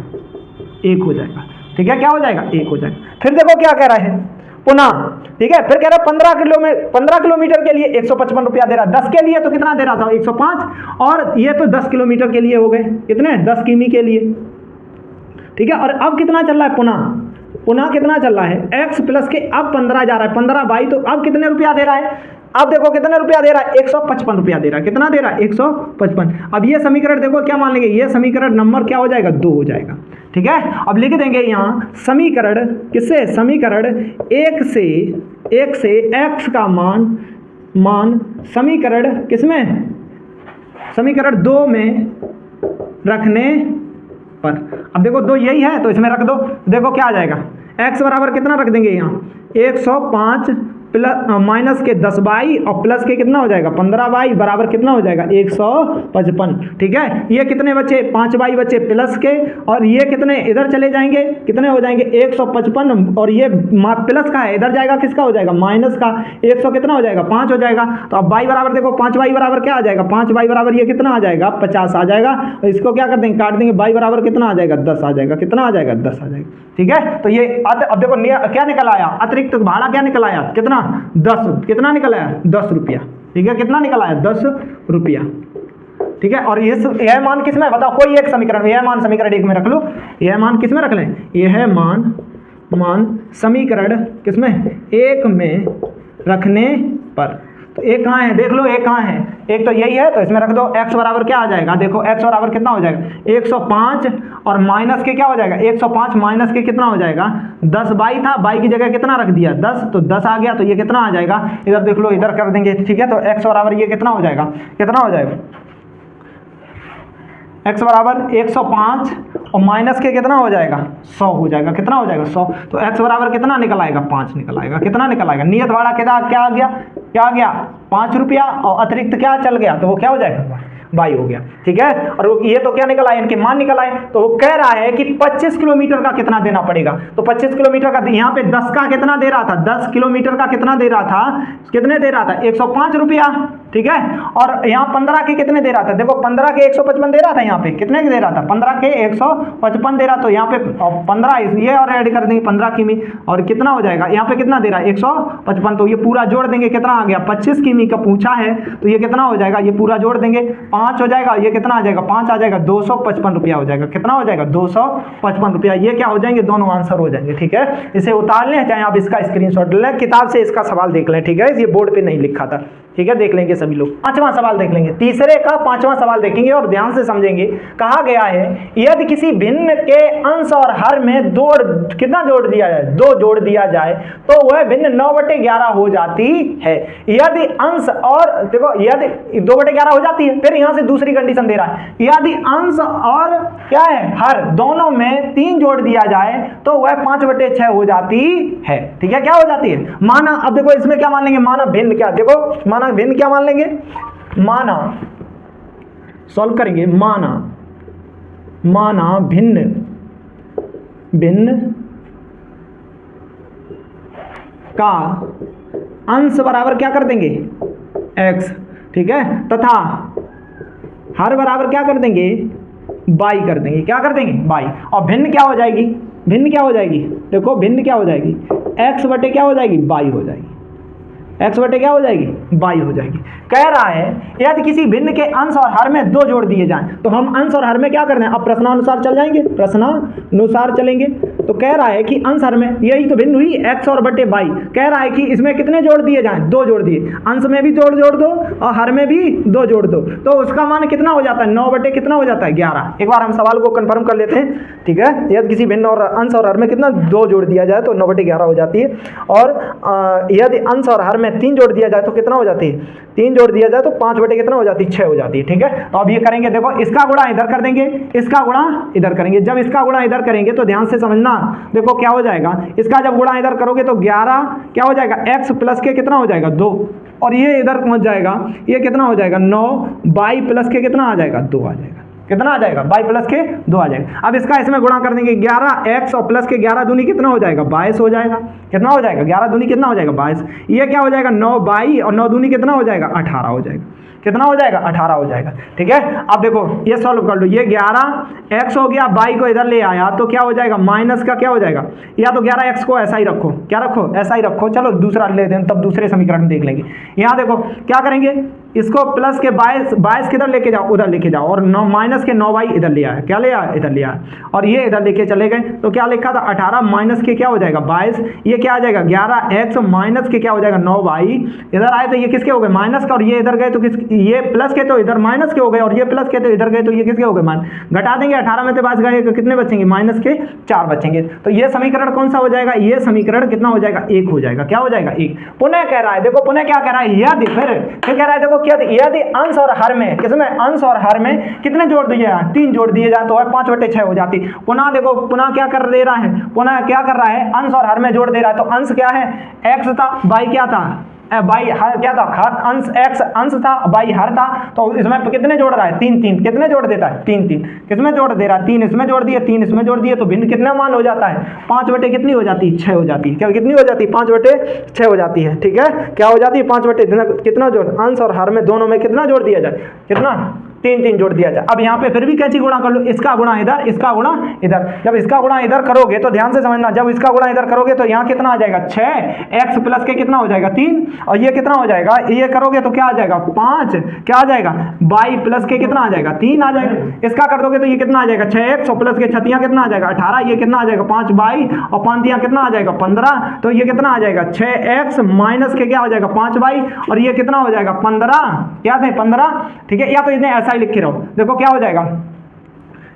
1 हो जाएगा, ठीक है, क्या हो जाएगा 1 हो जाएगा। फिर देखो क्या कह रहा है पुनः, ठीक है, फिर कह रहा है 15 किलोमीटर के लिए 155 रुपया दे रहा, 10 के लिए तो कितना दे रहा था 105, और ये तो 10 किलोमीटर के लिए हो गए कितने 10 किमी के लिए, ठीक है। और अब कितना चल रहा है पुनः कितना चल रहा है x प्लस के, अब 15 जा रहा है 15 बाई, तो अब कितने रुपया दे रहा है, अब देखो कितने रुपया दे रहा है 155 रुपया दे रहा है, कितना दे रहा है 155। अब ये समीकरण देखो क्या मान लेंगे, ये समीकरण नंबर क्या हो जाएगा 2 हो जाएगा, ठीक है। अब लिख देंगे यहाँ समीकरण किससे, समीकरण 1 से x का मान समीकरण किसमें, समीकरण 2 में रखने पर। अब देखो 2 यही है तो इसमें रख दो, देखो क्या आ जाएगा x बराबर कितना रख देंगे यहाँ 105 प्लस माइनस के 10 बाई और प्लस के कितना हो जाएगा 15 बाई बराबर कितना हो जाएगा 155, ठीक है। ये कितने बचे 5 बाई बचे प्लस के, और ये कितने इधर चले जाएंगे कितने हो जाएंगे 155, और ये प्लस का है इधर जाएगा किसका हो जाएगा माइनस का, 100 कितना हो जाएगा 5 हो जाएगा। तो अब बाई बराबर देखो 5 बाई बराबर क्या आ जाएगा 5 बाई बराबर ये कितना आ जाएगा 50 आ जाएगा, और इसको क्या कर देंगे काट देंगे, बाई बराबर कितना आ जाएगा 10 आ जाएगा, कितना आ जाएगा 10 आ जाएगा, ठीक है। तो ये अब देखो क्या निकल आया अतिरिक्त भाड़ा क्या निकल आया कितना 10, कितना निकल आया 10 रुपया, ठीक है, कितना निकल आया 10 रुपया, ठीक है। और यह मान किस में बताओ, कोई एक समीकरण, यह मान समीकरण 1 में रख लो, यह मान किस में रख लें, यह मान समीकरण किस में 1 में रखने पर। तो एक कहाँ है देख लो, एक कहाँ है एक तो यही है, तो इसमें रख दो। x बराबर क्या आ जाएगा, देखो x बराबर कितना हो जाएगा 105 और माइनस के क्या हो जाएगा 105 माइनस के कितना हो जाएगा 10 बाई था, बाई की जगह कितना रख दिया 10, तो 10 आ गया, तो ये कितना आ जाएगा, इधर देख लो, इधर कर देंगे, ठीक है। तो x बराबर ये कितना हो जाएगा, कितना हो जाएगा x बराबर 105 और माइनस के कितना हो जाएगा 100 हो जाएगा, कितना हो जाएगा 100। तो x बराबर कितना निकल आएगा 5 निकल आएगा, कितना निकल आएगा, नियत वाला क्या आ गया, क्या आ गया 5 रुपया, और अतिरिक्त क्या चल गया, तो वो क्या हो जाएगा बाई हो गया, ठीक है। और ये तो क्या निकल आए, इनके मान निकल आए। तो वो कह रहा है कि 25 किलोमीटर का कितना देना पड़ेगा, तो 25 किलोमीटर का यहाँ पे 10 का कितना दे रहा था, 10 किलोमीटर का कितना दे रहा था, कितने दे रहा था 105 रुपया, ठीक है। और यहाँ 15 के कितने दे रहा था, देखो 15 के 155 दे रहा था, यहाँ पे कितने के दे रहा था 15 के 155 दे रहा, तो यहाँ पे 15 ये और ऐड कर देंगे 15 किमी, और कितना हो जाएगा यहाँ पे कितना दे रहा है 155, तो ये पूरा जोड़ देंगे, कितना आ गया 25 किमी का पूछा है, तो ये कितना हो जाएगा, ये पूरा जोड़ देंगे 5 हो जाएगा, ये कितना आ जाएगा 5 आ जाएगा 255 रुपया हो जाएगा, कितना हो जाएगा 255 रुपया। ये क्या हो जाएंगे, दोनों आंसर हो जाएंगे, ठीक है। इसे उतार लें, चाहे आप इसका स्क्रीनशॉट लें, किताब से इसका सवाल देख लें, ठीक है, ये बोर्ड पे नहीं लिखा था, ठीक है, देख लेंगे सभी लोग। पांचवा सवाल देख लेंगे, तीसरे का पांचवा सवाल देखेंगे और ध्यान से समझेंगे। कहा गया है यदि किसी भिन्न के अंश और हर में कितना जोड़ दिया जाए, 2 जोड़ दिया जाए, तो वह भिन्न 9/11 हो जाती है। यदि अंश और देखो, यदि 2/11 हो जाती है, फिर यहां से दूसरी कंडीशन दे रहा है, यदि अंश और क्या है हर दोनों में 3 जोड़ दिया जाए, तो वह 5/6 हो जाती है, ठीक है। क्या हो जाती है, माना, अब देखो इसमें क्या मान लेंगे, माना भिन्न, क्या देखो माना भिन्न क्या मान लेंगे, माना सॉल्व करेंगे, माना भिन्न का अंश बराबर क्या कर देंगे x, ठीक है, तथा हर बराबर क्या कर देंगे बाई कर देंगे, क्या कर देंगे बाई। और भिन्न क्या हो जाएगी, भिन्न क्या हो जाएगी, देखो भिन्न क्या हो जाएगी x बटे क्या हो जाएगी बाई हो जाएगी, x बटे क्या हो जाएगी बाई हो जाएगी। कह रहा है यदि किसी भिन्न के अंश और हर में 2 जोड़ दिए जाएं, तो हम अंश और हर में क्या करना है, अब प्रश्नानुसार चल जाएंगे, प्रश्नानुसार चलेंगे। तो कह रहा है कि अंश हर में, यही तो भिन्न हुई x और बटे बाई, कह रहा है कि इसमें कितने जोड़ दिए जाएं, 2 जोड़ दिए, अंश में भी जोड़ दो और हर में भी 2 जोड़ दो, तो उसका मान कितना हो जाता है 9 बटे कितना हो जाता है 11। एक बार हम सवाल को कंफर्म कर लेते हैं, ठीक है। यदि किसी भिन्न और अंश और हर में कितना 2 जोड़ दिया जाए, तो 9/11 हो जाती है। और यदि अंश और हर में 3 जोड़ दिया जाए, तो कितना हो जाती है 3 जोड़ दिया जाए, तो 5 बटे कितना हो जाती है 6 हो जाती है, ठीक है। तो अब ये करेंगे, देखो इसका गुणा इधर कर देंगे, इसका गुणा इधर करेंगे। जब इसका गुणा इधर करेंगे तो ध्यान से समझना, देखो क्या हो जाएगा, इसका जब गुणा इधर करोगे तो 11 क्या हो जाएगा x प्लस के कितना हो जाएगा 2, और ये इधर पहुंच जाएगा, ये कितना हो जाएगा 9 बाई प्लस के कितना आ जाएगा 2 आ जाएगा, कितना आ जाएगा बाई प्लस के 2 आ जाएगा। अब इसका इसमें गुणा कर देंगे, 11x और प्लस के 11 दूनी कितना हो जाएगा 22 हो जाएगा, कितना हो जाएगा 11 दूनी कितना हो जाएगा 22, ये क्या हो जाएगा 9 बाई और 9 दूनी कितना हो जाएगा 18 हो जाएगा, कितना हो जाएगा 18 हो जाएगा, ठीक है। अब देखो ये सॉल्व कर लो, ये 11x हो गया, बाई को इधर ले आया तो क्या हो जाएगा माइनस का क्या हो जाएगा, या तो 11x को ऐसा ही रखो, क्या रखो ऐसा ही रखो, चलो दूसरा ले दें, तब दूसरे समीकरण देख लेंगे। यहाँ देखो क्या करेंगे, इसको प्लस के 22 किधर लेके जाओ, उधर लेके जाओ, और माइनस के 9 बाई इधर ले आया, क्या ले आया इधर ले आया, और ये इधर लेके चले गए, तो क्या लिखा था 18 माइनस के क्या हो जाएगा 22, ये क्या आ जाएगा 11x माइनस के क्या हो जाएगा 9 बाई, इधर आए तो ये किसके हो गए माइनस का, और ये इधर गए तो किस, ये प्लस के तो इधर माइनस के हो गए, और ये प्लस के तो इधर गए तो ये किसके हो गए मान, घटा देंगे 18 में से 22 गए तो कितने बचेंगे माइनस के 4 बचेंगे। तो ये समीकरण कौन सा हो जाएगा, ये समीकरण कितना हो जाएगा 1 हो जाएगा, क्या हो जाएगा 1। पुनः कह रहा है, देखो पुनः क्या कह रहा है, यदि फिर कह रहा है, देखो क्या, यदि अंश और हर में, किसमें अंश और हर में कितने जोड़ दिए जाए 3 जोड़ दिए जाए, तो 5/6 हो जाती। पुनः देखो पुनः क्या कर दे रहा है, पुनः क्या कर रहा है, अंश और हर में जोड़ दे रहा है, तो अंश क्या है x था, बाई क्या था बाई हर क्या था, अंश x अंश था, बाई हर था, तो इसमें कितने जोड़ रहा है 3 कितने जोड़ देता है 3 किसमें जोड़ दे रहा है 3 इसमें जोड़ दिए 3 इसमें जोड़ दिए, तो भिन्न कितना मान हो जाता है 5 बटे कितनी हो जाती है 6 हो जाती है, क्या कितनी हो जाती है 5/6 हो जाती है, ठीक है। क्या हो जाती है 5 बटे कितना जोड़, अंश और हर में दोनों में कितना जोड़ दिया जाए, कितना 3 3 जोड़ दिया जाए। अब यहाँ पे फिर भी कैंची गुणा कर लो, इसका गुणा इधर, इसका गुणा इधर। जब इसका गुणा इधर करोगे तो ध्यान से समझना, जब इसका गुणा इधर करोगे तो यहाँ कितना आ जाएगा 6, x प्लस के कितना हो जाएगा 3, और ये कितना हो जाएगा, ये करोगे तो क्या आ जाएगा 5, क्या आ जाएगा y प्लस के कितना आ जाएगा 3 आ जाएगा। इसका कर दोगे तो ये कितना आ जाएगा 6x, और प्लस के छतियाँ कितना आ जाएगा 18, ये कितना आ जाएगा 5y, और 5 कितना आ जाएगा 15, तो ये कितना आ जाएगा 6x माइनस के क्या हो जाएगा 5y, और ये कितना हो जाएगा 15, क्या थे 15, ठीक है। या तो इन्हें ऐसा ही लिख के रहो, देखो क्या हो जाएगा,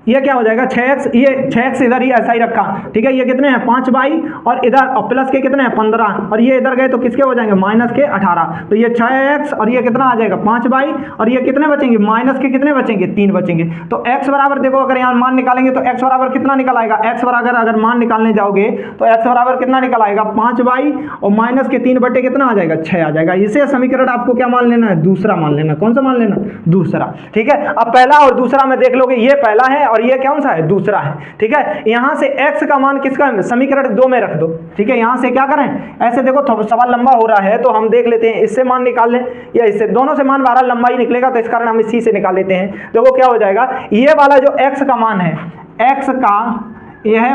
ये क्या हो जाएगा 6x, ये 6x इधर ही ऐसा ही रखा, ठीक है। ये कितने हैं 5y, और इधर और प्लस के कितने हैं 15, और ये इधर गए तो किसके हो जाएंगे माइनस के 18, तो ये 6x और ये कितना आ जाएगा 5y, और ये कितने बचेंगे माइनस के कितने बचेंगे 3 बचेंगे। तो x बराबर देखो, अगर यहाँ मान निकालेंगे तो x बराबर कितना निकल आएगा, x बराबर अगर मान निकालने जाओगे तो x बराबर कितना निकल आएगा 5y, और माइनस के 3 बटे कितना आ जाएगा 6 आ जाएगा। इसे समीकरण आपको क्या मान लेना है, दूसरा मान लेना। कौन सा मान लेना, दूसरा, ठीक है। अब पहला और दूसरा में देख लोगे, ये पहला है और ये कौन सा है, दूसरा है, ठीक है। यहां से x का मान किसका है, समीकरण 2 में रख दो, ठीक है। यहां से क्या करें, ऐसे देखो थोड़ा सवाल लंबा हो रहा है तो हम देख लेते हैं, इससे मान निकाल लें या इससे, दोनों से मान 12 लंबा ही निकलेगा, तो इस कारण हम इसी से निकाल लेते हैं। देखो क्या हो जाएगा, ये वाला जो x का मान है, x का यह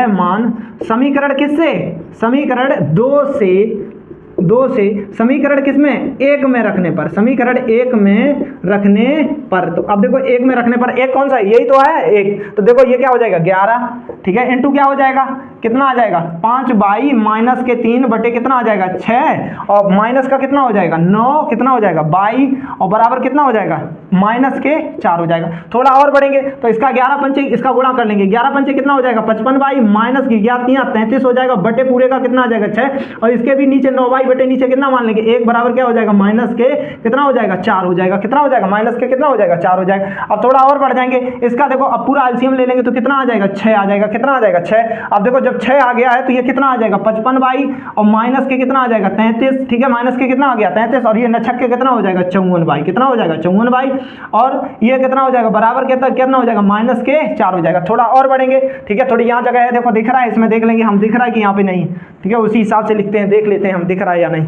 मान समीकरण किससे, समीकरण 2 से समीकरण किसमें 1 में रखने पर, समीकरण 1 में रखने पर, तो अब देखो 1 में रखने पर 1 कौन सा है, यही तो है 1, तो देखो ये क्या हो जाएगा 11, ठीक है, इंटू क्या हो जाएगा, कितना आ जाएगा 5y माइनस के 3 बटे कितना आ जाएगा 6, और माइनस का कितना हो जाएगा 9, कितना हो जाएगा y, और बराबर कितना हो जाएगा माइनस के 4 हो जाएगा। थोड़ा और बढ़ेंगे तो इसका 11 पंचे इसका गुणा कर लेंगे, 11 पंचे कितना हो जाएगा 55y माइनस की 33 हो जाएगा, बटे पूरे का कितना आ जाएगा 6, और इसके भी नीचे 9y बटे नीचे कितना मान लेंगे 1 बराबर क्या हो जाएगा माइनस के कितना हो जाएगा 4 हो जाएगा, कितना हो जाएगा माइनस के कितना हो जाएगा 4 हो जाएगा। अब थोड़ा और बढ़ जाएंगे, इसका देखो अब पूरा एलसीएम ले लेंगे तो कितना आ जाएगा 6 आ जाएगा, कितना आ जाएगा 6। अब देखो जब 6 आ गया है तो ये कितना आ जाएगा 55y, और माइनस के कितना आ जाएगा 33, ठीक है, माइनस के कितना आ गया 33, और ये नछक के कितना हो जाएगा 54y, कितना हो जाएगा 54y, और ये कितना हो जाएगा बराबर कितना हो जाएगा माइनस के 4 हो जाएगा। थोड़ा और बढ़ेंगे, ठीक है, थोड़ी यहाँ जगह है देखो दिख रहा है, इसमें देख लेंगे हम, दिख रहा है कि यहाँ पे नहीं, ठीक है, उसी हिसाब से लिखते हैं, देख लेते हैं हम दिख रहा है या नहीं,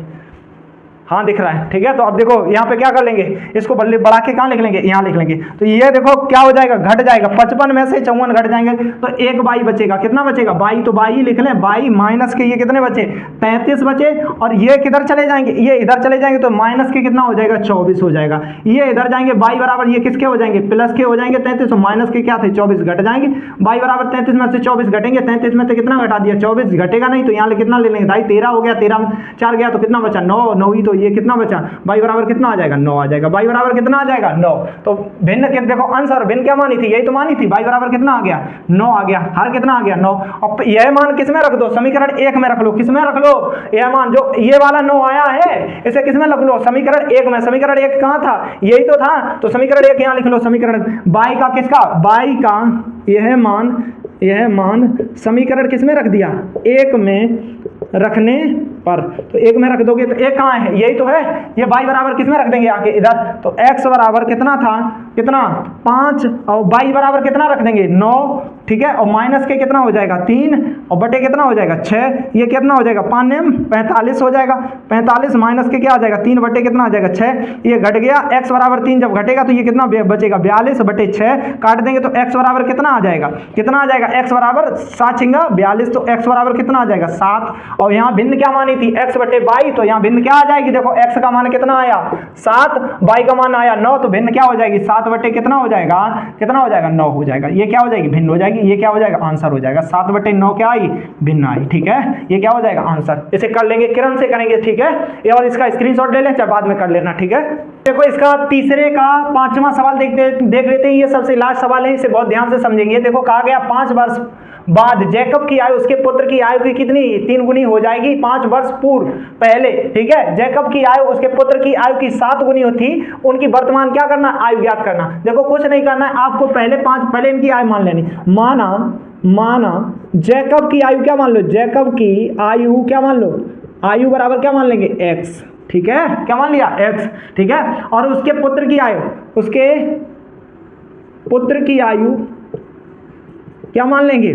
हाँ दिख रहा है, ठीक है। तो अब देखो यहाँ पे क्या कर लेंगे, इसको बढ़ा के कहाँ लिख लेंगे, यहाँ लिख लेंगे, तो ये देखो क्या हो जाएगा घट जाएगा, 55 में से 54 घट जाएंगे तो 1 बाई बचेगा, कितना बचेगा बाई, तो बाई लिख लें, बाई माइनस के ये कितने बचे 33 बचे, और ये किधर चले जाएंगे, ये इधर चले जाएंगे तो माइनस के कितना हो जाएगा 24 हो जाएगा, ये इधर जाएंगे बाई बराबर ये किसके हो जाएंगे प्लस के हो जाएंगे 33, तो माइनस के क्या थे 24 घट जाएंगे, बाई बराबर 33 में से 24 घटेंगे, 33 में से कितना घटा दिया 24 घटेगा नहीं, तो यहाँ कितना ले लेंगे 13 हो गया, 13 में 4 गया तो कितना बचा 9 ही, तो ये कितना बचा y बराबर कितना आ जाएगा 9 आ जाएगा, y बराबर कितना आ जाएगा 9। तो भिन्न के देखो आंसर, भिन्न क्या मानी थी, यही तो मानी थी, y बराबर कितना आ गया 9 आ गया, हर कितना आ गया 9। और यह मान किस में रख दो, समीकरण 1 में रख लो, किस में रख लो, यह मान जो ये वाला 9 आया है इसे किस में रख लो, समीकरण 1 में। समीकरण 1 कहाँ था, यही तो था, तो समीकरण 1 यहाँ लिख लो, समीकरण y का किसका, y का यह मान समीकरण किस में रख दिया 1 में रखने पर, तो 1 में रख दोगे तो 1 कहाँ है, यही तो है, ये y बराबर किस में रख देंगे आके इधर, तो x बराबर कितना था, कितना 5, और y बराबर कितना रख देंगे 9, ठीक है, और माइनस के कितना हो जाएगा 3, और बटे कितना हो जाएगा 6, ये कितना हो जाएगा 5 नेम 45 हो जाएगा, 45 माइनस के क्या आ जाएगा 3 बटे कितना आ जाएगा 6, ये घट गया, x बराबर 3 जब घटेगा तो ये कितना बचेगा 42 बटे 6, काट देंगे तो x बराबर कितना आ जाएगा, x बराबर 7 छिंगा 42, तो x बराबर कितना आ जाएगा 7, और यहाँ भिन्न क्या मानी थी x बटे बाई, तो यहाँ भिन्न क्या आ जाएगी, देखो x का मान कितना आया 7, y का मान आया 9, तो भिन्न क्या हो जाएगी 7 बटे कितना हो जाएगा 9 हो जाएगा, ये क्या हो जाएगी भिन्न हो जाएगी, ये क्या हो जाएगा आंसर हो जाएगा, 7 बटे 9 क्या आई भिन्न आई, ठीक है, ये क्या हो जाएगा आंसर। इसे कर लेंगे, किरण से करेंगे, ठीक है, ये और इसका स्क्रीनशॉट ले लें, चाहे बाद में कर लेना, ठीक है। देखो इसका तीसरे का 5वां सवाल देख लेते हैं, ये सबसे लास्ट सवाल है, इसे बहुत ध्यान से समझेंगे। देखो कहा गया 5 वर्ष बाद जैकब की आयु उसके पुत्र की आयु की कितनी 3 गुनी हो जाएगी 5 वर्ष पूर्व पहले, ठीक है। जैकब की आयु उसके पुत्र की आयु की 7 गुनी होती, उनकी वर्तमान क्या करना, आयु ज्ञात करना। देखो कुछ नहीं करना है आपको, पहले इनकी आयु मान लेनी। माना जैकब की आयु क्या मान लो, जैकब की आयु क्या मान लो, आयु बराबर क्या मान लेंगे x, ठीक है, क्या मान लिया x, ठीक है, और उसके पुत्र की आयु, उसके पुत्र की आयु क्या मान लेंगे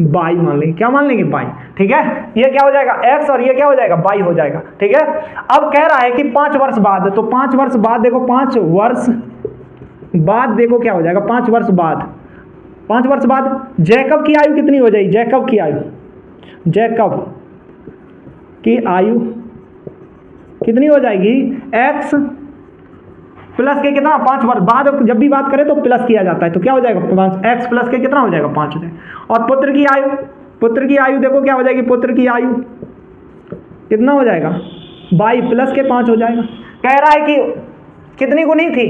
बाई मान लेंगे, क्या मान लेंगे बाई, ठीक है, ये क्या हो जाएगा x और ये क्या हो जाएगा बाई हो जाएगा, ठीक है। अब कह रहा है कि 5 वर्ष बाद, तो 5 वर्ष बाद देखो 5 वर्ष बाद देखो क्या हो जाएगा, 5 वर्ष बाद, 5 वर्ष बाद जैकब की आयु कितनी हो जाएगी, जैकब की आयु, जैकब की आयु कितनी हो जाएगी, x प्लस के कितना, 5 वर्ष बाद, जब भी बात करें तो प्लस किया जाता है, तो क्या हो जाएगा 5, x प्लस के कितना हो जाएगा 5 हो जाएगा। और पुत्र की आयु, पुत्र की आयु देखो क्या हो जाएगी, पुत्र की आयु कितना हो जाएगा, 22 प्लस के 5 हो जाएगा। कह रहा है कि कितनी गुनी थी,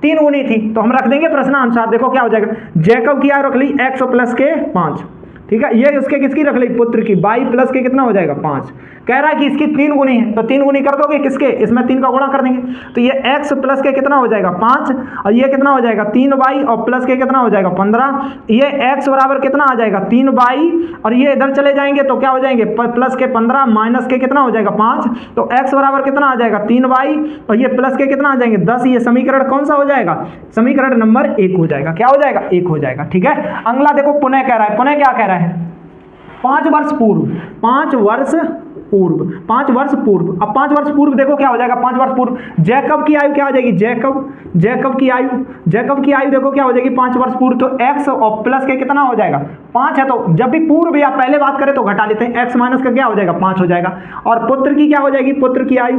3 गुनी थी, तो हम रख देंगे प्रश्नानुसार, देखो क्या हो जाएगा, जैकब की आयु रख ली x प्लस के 5, ठीक है, ये उसके किसकी रख ली, पुत्र की, 22 प्लस के कितना हो जाएगा 5। कह रहा है कि इसकी 3 गुनी है, तो 3 गुनी कर दोगे किसके, इसमें 3 का गुणा कर देंगे, तो ये x प्लस के कितना हो जाएगा 5, और ये कितना हो जाएगा 3y, और प्लस के कितना हो जाएगा 15, ये x बराबर कितना आ जाएगा 3y, और ये इधर चले जाएंगे तो क्या हो जाएंगे प्लस के 15 माइनस के कितना हो जाएगा 5, तो x बराबर कितना आ जाएगा 3y, और ये प्लस के कितना आ जाएंगे 10। ये समीकरण कौन सा हो जाएगा, समीकरण नंबर 1 हो जाएगा, क्या हो जाएगा 1 हो जाएगा, ठीक है। अगला देखो पुनः कह रहा है, पुनः क्या कह रहा है, 5 वर्ष पूर्व, 5 वर्ष पूर्व, 5 वर्ष पूर्व, अब 5 वर्ष पूर्व देखो क्या हो जाएगा, 5 वर्ष पूर्व जैकब की आयु क्या हो जाएगी, जैकब की आयु, जैकब की आयु देखो क्या हो जाएगी 5 वर्ष पूर्व, तो x और प्लस के कितना हो जाएगा 5 है, तो जब भी पूर्व या पहले बात करें तो घटा लेते हैं, x माइनस का क्या हो जाएगा 5 हो जाएगा। और पुत्र की क्या हो जाएगी, पुत्र की आयु,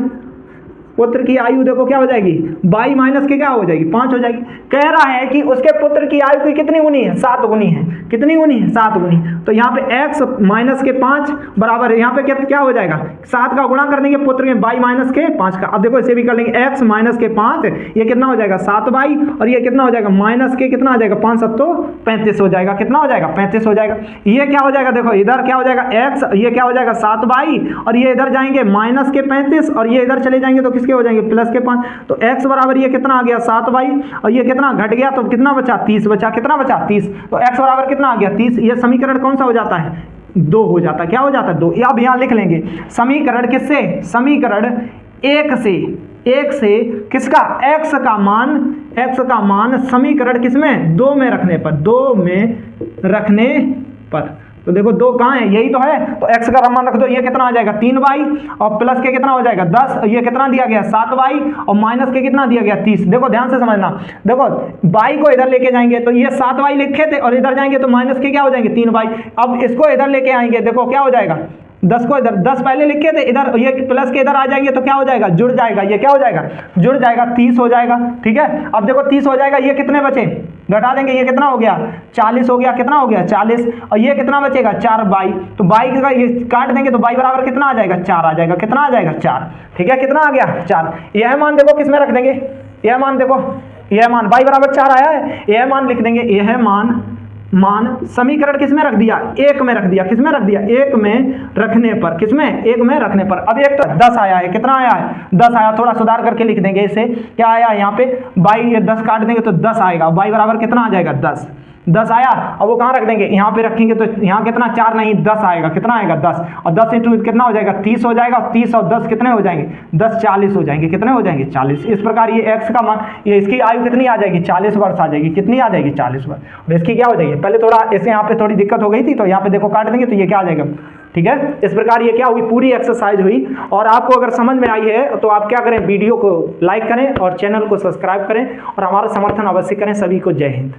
पुत्र की आयु देखो क्या हो जाएगी 22 माइनस के क्या हो जाएगी 5 हो जाएगी। कह रहा है कि उसके पुत्र की आयु की कितनी गुनी है, 7 गुनी है, कितनी गुनी है 7 गुनी, तो यहाँ पे x माइनस के 5 बराबर है, यहाँ पे क्या हो जाएगा 7 का गुणा कर देंगे पुत्र में 22 माइनस के 5 का। अब देखो इसे भी कर लेंगे, x माइनस के 5 ये कितना हो जाएगा 7y, और ये कितना हो जाएगा माइनस के कितना आ जाएगा 5 7 तो 35 हो जाएगा, कितना हो जाएगा 35 हो जाएगा। ये क्या हो जाएगा, देखो इधर क्या हो जाएगा x, ये क्या हो जाएगा 7y, और ये इधर जाएंगे माइनस के 35, और ये इधर चले जाएंगे तो किसके हो जाएंगे प्लस के 5, तो x बराबर ये कितना आ गया 7y, और ये कितना घट गया तो कितना बचा 30 बचा, कितना बचा 30, तो x बराबर कितना आ गया 30। ये समीकरण कौन सा हो जाता है 2 हो जाता है, क्या हो जाता है 2। अब यहाँ लिख लेंगे समीकरण किससे, समीकरण 1 से किसका x का मान समीकरण किसमें 2 में रखने पर, 2 में रखने पर, तो देखो 2 कहाँ है, यही तो है, तो x का मान रख दो, ये कितना आ जाएगा 3y, और प्लस के कितना हो जाएगा 10, ये कितना दिया गया 7y, और माइनस के कितना दिया गया 30। देखो ध्यान से समझना, देखो y को इधर लेके जाएंगे तो ये 7y लिखे थे, और इधर जाएंगे तो माइनस के क्या हो जाएंगे 3y। अब इसको इधर लेके आएंगे, देखो क्या हो जाएगा 10 को इधर, 10 पहले लिखे थे इधर, ये प्लस के इधर आ जाएंगे तो क्या हो जाएगा जुड़ जाएगा, ये क्या हो जाएगा जुड़ जाएगा 30 हो जाएगा, ठीक है। अब देखो 30 हो जाएगा, ये कितने बचे घटा देंगे, ये कितना हो गया 40 हो गया, कितना हो गया 40, और ये कितना बचेगा 4y, तो y का ये काट देंगे तो y बराबर कितना आ जाएगा 4 आ जाएगा, कितना आ जाएगा 4, ठीक है, कितना आ गया 4। यह मान देखो किस में रख देंगे, यह मान देखो, यह मान y बराबर 4 आया है, यह मान लिख देंगे, यह मान समीकरण किस में रख दिया 1 में रख दिया, किस में रख दिया 1 में रखने पर, किस में 1 में रखने पर। अब एक तो 10 आया है, कितना आया है 10 आया, थोड़ा सुधार करके लिख देंगे इसे, क्या आया यहाँ पे y, ये 10 काट देंगे तो 10 आएगा, y बराबर कितना आ जाएगा 10 आया। अब वो कहाँ रख देंगे, यहाँ पे रखेंगे तो यहाँ कितना 4 नहीं 10 आएगा, कितना आएगा 10, और 10 इंटू कितना हो जाएगा 30 हो जाएगा, 30 और 10 कितने हो जाएंगे 10 40 हो जाएंगे, कितने हो जाएंगे 40। इस प्रकार ये x का मान, ये इसकी आयु कितनी आ जाएगी 40 वर्ष आ जाएगी, कितनी आ जाएगी 40 वर्ष, और इसकी क्या हो जाएगी, पहले थोड़ा ऐसे यहाँ पे थोड़ी दिक्कत हो गई थी, तो यहाँ पे देखो काट देंगे तो ये क्या आ जाएगा, ठीक है। इस प्रकार ये क्या हुई पूरी एक्सरसाइज हुई, और आपको अगर समझ में आई है तो आप क्या करें वीडियो को लाइक करें और चैनल को सब्सक्राइब करें और हमारा समर्थन अवश्य करें। सभी को जय हिंद।